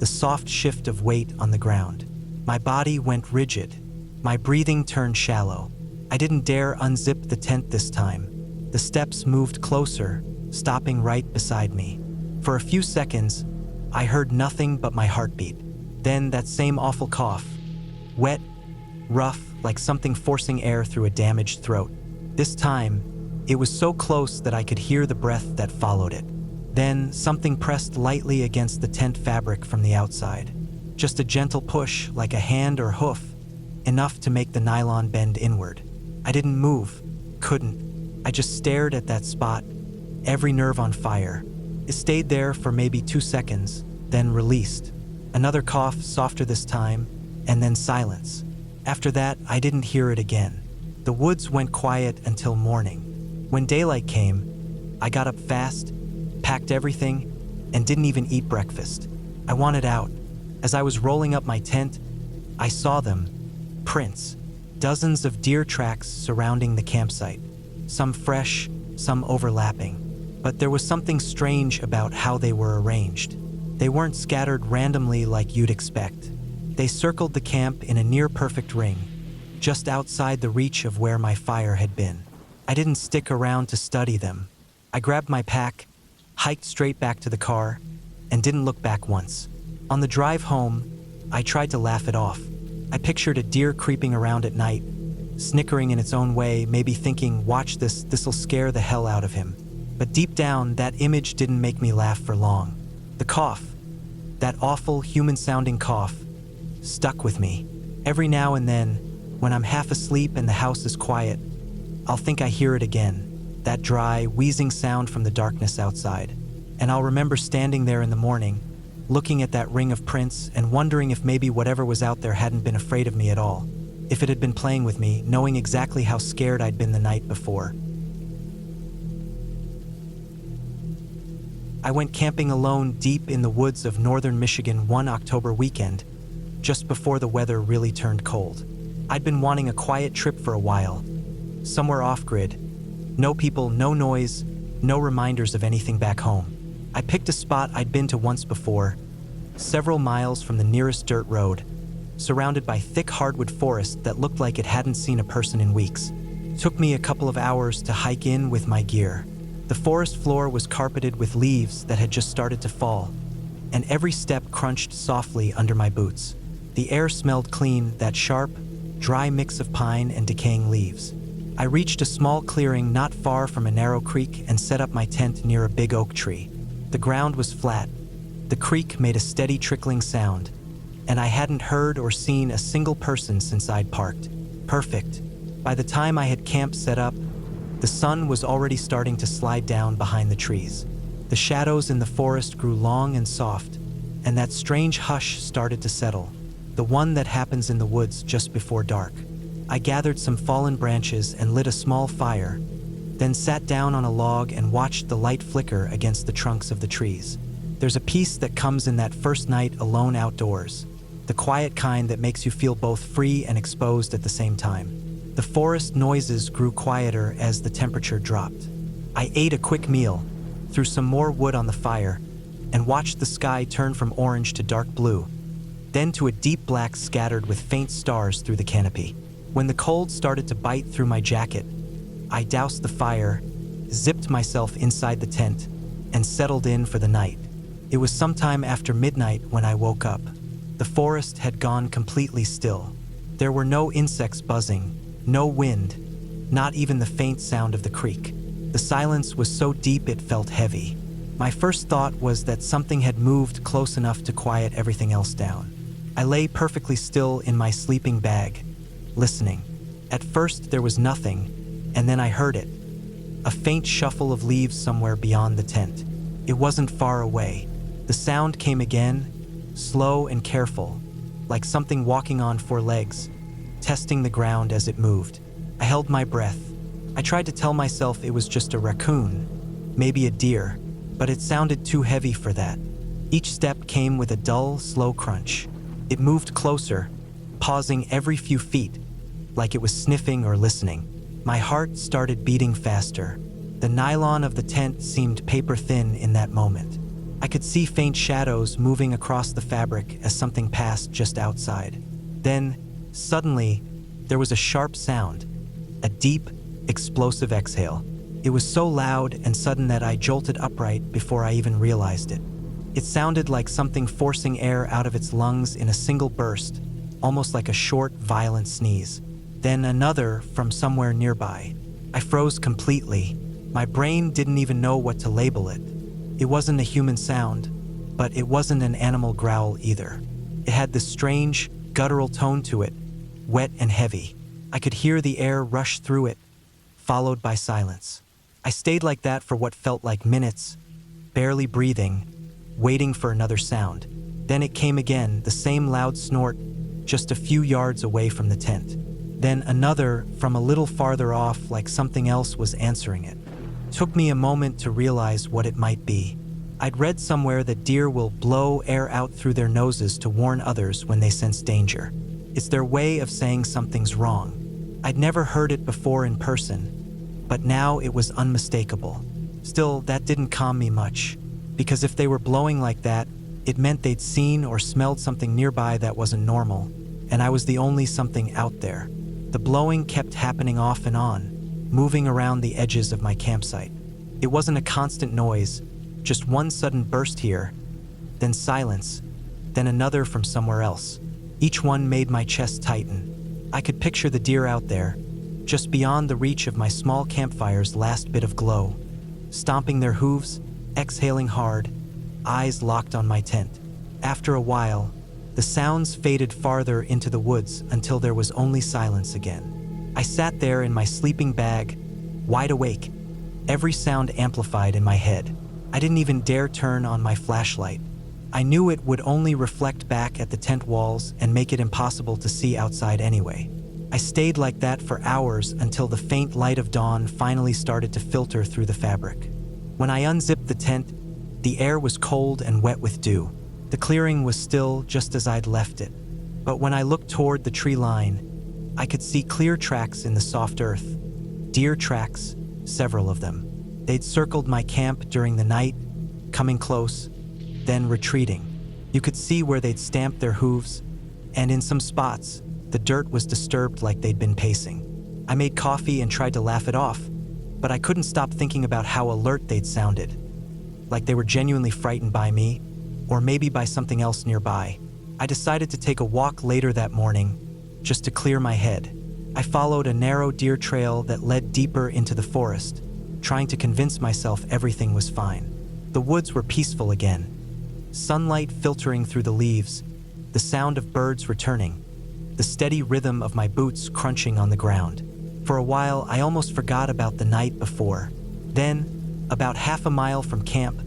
the soft shift of weight on the ground. My body went rigid. My breathing turned shallow. I didn't dare unzip the tent this time. The steps moved closer, stopping right beside me. For a few seconds, I heard nothing but my heartbeat. Then that same awful cough. Wet, rough, like something forcing air through a damaged throat. This time, it was so close that I could hear the breath that followed it. Then something pressed lightly against the tent fabric from the outside. Just a gentle push, like a hand or hoof, enough to make the nylon bend inward. I didn't move, couldn't. I just stared at that spot, every nerve on fire. It stayed there for maybe 2 seconds, then released. Another cough, softer this time, and then silence. After that, I didn't hear it again. The woods went quiet until morning. When daylight came, I got up fast, packed everything, and didn't even eat breakfast. I wanted out. As I was rolling up my tent, I saw them. Prints. Dozens of deer tracks surrounding the campsite. Some fresh, some overlapping. But there was something strange about how they were arranged. They weren't scattered randomly like you'd expect. They circled the camp in a near-perfect ring, just outside the reach of where my fire had been. I didn't stick around to study them. I grabbed my pack, hiked straight back to the car, and didn't look back once. On the drive home, I tried to laugh it off. I pictured a deer creeping around at night, snickering in its own way, maybe thinking, watch this, this'll scare the hell out of him. But deep down, that image didn't make me laugh for long. The cough, that awful human-sounding cough, stuck with me. Every now and then, when I'm half asleep and the house is quiet, I'll think I hear it again, that dry, wheezing sound from the darkness outside. And I'll remember standing there in the morning, looking at that ring of prints and wondering if maybe whatever was out there hadn't been afraid of me at all. If it had been playing with me, knowing exactly how scared I'd been the night before. I went camping alone deep in the woods of northern Michigan one October weekend, just before the weather really turned cold. I'd been wanting a quiet trip for a while, somewhere off-grid. No people, no noise, no reminders of anything back home. I picked a spot I'd been to once before, several miles from the nearest dirt road, surrounded by thick hardwood forest that looked like it hadn't seen a person in weeks. It took me a couple of hours to hike in with my gear. The forest floor was carpeted with leaves that had just started to fall, and every step crunched softly under my boots. The air smelled clean, that sharp, dry mix of pine and decaying leaves. I reached a small clearing not far from a narrow creek and set up my tent near a big oak tree. The ground was flat. The creek made a steady trickling sound, and I hadn't heard or seen a single person since I'd parked. Perfect. By the time I had camp set up, the sun was already starting to slide down behind the trees. The shadows in the forest grew long and soft, and that strange hush started to settle, the one that happens in the woods just before dark. I gathered some fallen branches and lit a small fire, then sat down on a log and watched the light flicker against the trunks of the trees. There's a peace that comes in that first night alone outdoors, the quiet kind that makes you feel both free and exposed at the same time. The forest noises grew quieter as the temperature dropped. I ate a quick meal, threw some more wood on the fire, and watched the sky turn from orange to dark blue, then to a deep black scattered with faint stars through the canopy. When the cold started to bite through my jacket, I doused the fire, zipped myself inside the tent, and settled in for the night. It was sometime after midnight when I woke up. The forest had gone completely still. There were no insects buzzing, no wind, not even the faint sound of the creek. The silence was so deep it felt heavy. My first thought was that something had moved close enough to quiet everything else down. I lay perfectly still in my sleeping bag, listening. At first there was nothing, and then I heard it. A faint shuffle of leaves somewhere beyond the tent. It wasn't far away. The sound came again, slow and careful, like something walking on four legs, testing the ground as it moved. I held my breath. I tried to tell myself it was just a raccoon, maybe a deer, but it sounded too heavy for that. Each step came with a dull, slow crunch. It moved closer, pausing every few feet, like it was sniffing or listening. My heart started beating faster. The nylon of the tent seemed paper-thin in that moment. I could see faint shadows moving across the fabric as something passed just outside. Then, suddenly, there was a sharp sound, a deep, explosive exhale. It was so loud and sudden that I jolted upright before I even realized it. It sounded like something forcing air out of its lungs in a single burst, almost like a short, violent sneeze. Then another from somewhere nearby. I froze completely. My brain didn't even know what to label it. It wasn't a human sound, but it wasn't an animal growl either. It had this strange, guttural tone to it, wet and heavy. I could hear the air rush through it, followed by silence. I stayed like that for what felt like minutes, barely breathing, waiting for another sound. Then it came again, the same loud snort, just a few yards away from the tent. Then another from a little farther off, like something else was answering it. It took me a moment to realize what it might be. I'd read somewhere that deer will blow air out through their noses to warn others when they sense danger. It's their way of saying something's wrong. I'd never heard it before in person, but now it was unmistakable. Still, that didn't calm me much, because if they were blowing like that, it meant they'd seen or smelled something nearby that wasn't normal, and I was the only something out there. The blowing kept happening off and on, moving around the edges of my campsite. It wasn't a constant noise, just one sudden burst here, then silence, then another from somewhere else. Each one made my chest tighten. I could picture the deer out there, just beyond the reach of my small campfire's last bit of glow, stomping their hooves, exhaling hard, eyes locked on my tent. After a while, the sounds faded farther into the woods until there was only silence again. I sat there in my sleeping bag, wide awake, every sound amplified in my head. I didn't even dare turn on my flashlight. I knew it would only reflect back at the tent walls and make it impossible to see outside anyway. I stayed like that for hours until the faint light of dawn finally started to filter through the fabric. When I unzipped the tent, The air was cold and wet with dew. The clearing was still just as I'd left it. But when I looked toward the tree line, I could see clear tracks in the soft earth. Deer tracks, several of them. They'd circled my camp during the night, coming close, then retreating. You could see where they'd stamped their hooves, and in some spots, the dirt was disturbed like they'd been pacing. I made coffee and tried to laugh it off, but I couldn't stop thinking about how alert they'd sounded. Like they were genuinely frightened by me, or maybe by something else nearby. I decided to take a walk later that morning, just to clear my head. I followed a narrow deer trail that led deeper into the forest, trying to convince myself everything was fine. The woods were peaceful again. Sunlight filtering through the leaves, the sound of birds returning, the steady rhythm of my boots crunching on the ground. For a while, I almost forgot about the night before. Then, about half a mile from camp,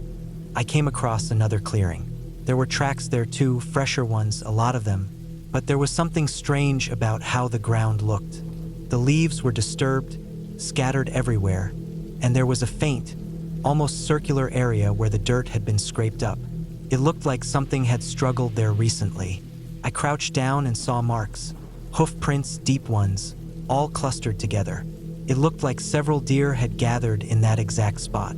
I came across another clearing. There were tracks there too, fresher ones, a lot of them, but there was something strange about how the ground looked. The leaves were disturbed, scattered everywhere, and there was a faint, almost circular area where the dirt had been scraped up. It looked like something had struggled there recently. I crouched down and saw marks, hoof prints, deep ones, all clustered together. It looked like several deer had gathered in that exact spot.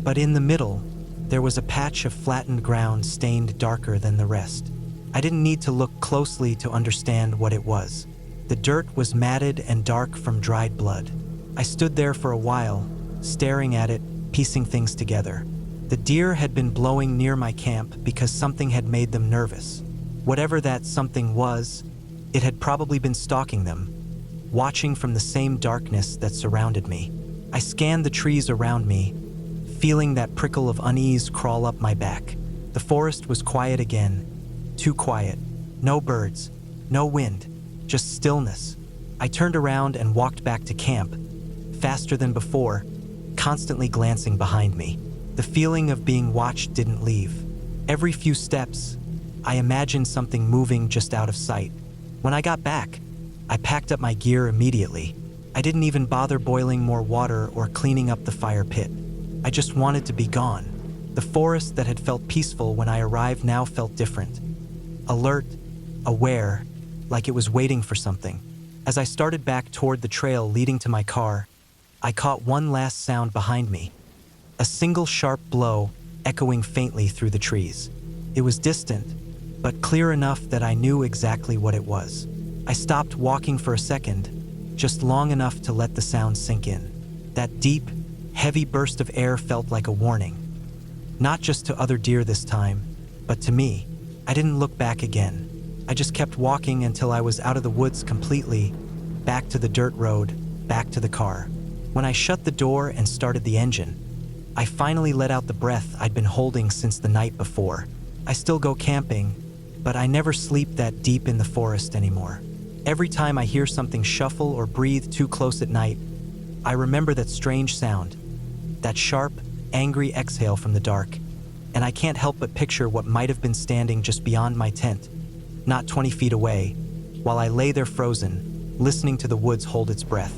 But in the middle, there was a patch of flattened ground stained darker than the rest. I didn't need to look closely to understand what it was. The dirt was matted and dark from dried blood. I stood there for a while, staring at it, piecing things together. The deer had been blowing near my camp because something had made them nervous. Whatever that something was, it had probably been stalking them, watching from the same darkness that surrounded me. I scanned the trees around me, feeling that prickle of unease crawl up my back. The forest was quiet again, too quiet. No birds, no wind, just stillness. I turned around and walked back to camp, faster than before, constantly glancing behind me. The feeling of being watched didn't leave. Every few steps, I imagined something moving just out of sight. When I got back, I packed up my gear immediately. I didn't even bother boiling more water or cleaning up the fire pit. I just wanted to be gone. The forest that had felt peaceful when I arrived now felt different. Alert, aware, like it was waiting for something. As I started back toward the trail leading to my car, I caught one last sound behind me. A single sharp blow echoing faintly through the trees. It was distant, but clear enough that I knew exactly what it was. I stopped walking for a second, just long enough to let the sound sink in. That deep, heavy burst of air felt like a warning. Not just to other deer this time, but to me. I didn't look back again. I just kept walking until I was out of the woods completely, back to the dirt road, back to the car. When I shut the door and started the engine, I finally let out the breath I'd been holding since the night before. I still go camping, but I never sleep that deep in the forest anymore. Every time I hear something shuffle or breathe too close at night, I remember that strange sound, that sharp, angry exhale from the dark, and I can't help but picture what might have been standing just beyond my tent, not 20 feet away, while I lay there frozen, listening to the woods hold its breath.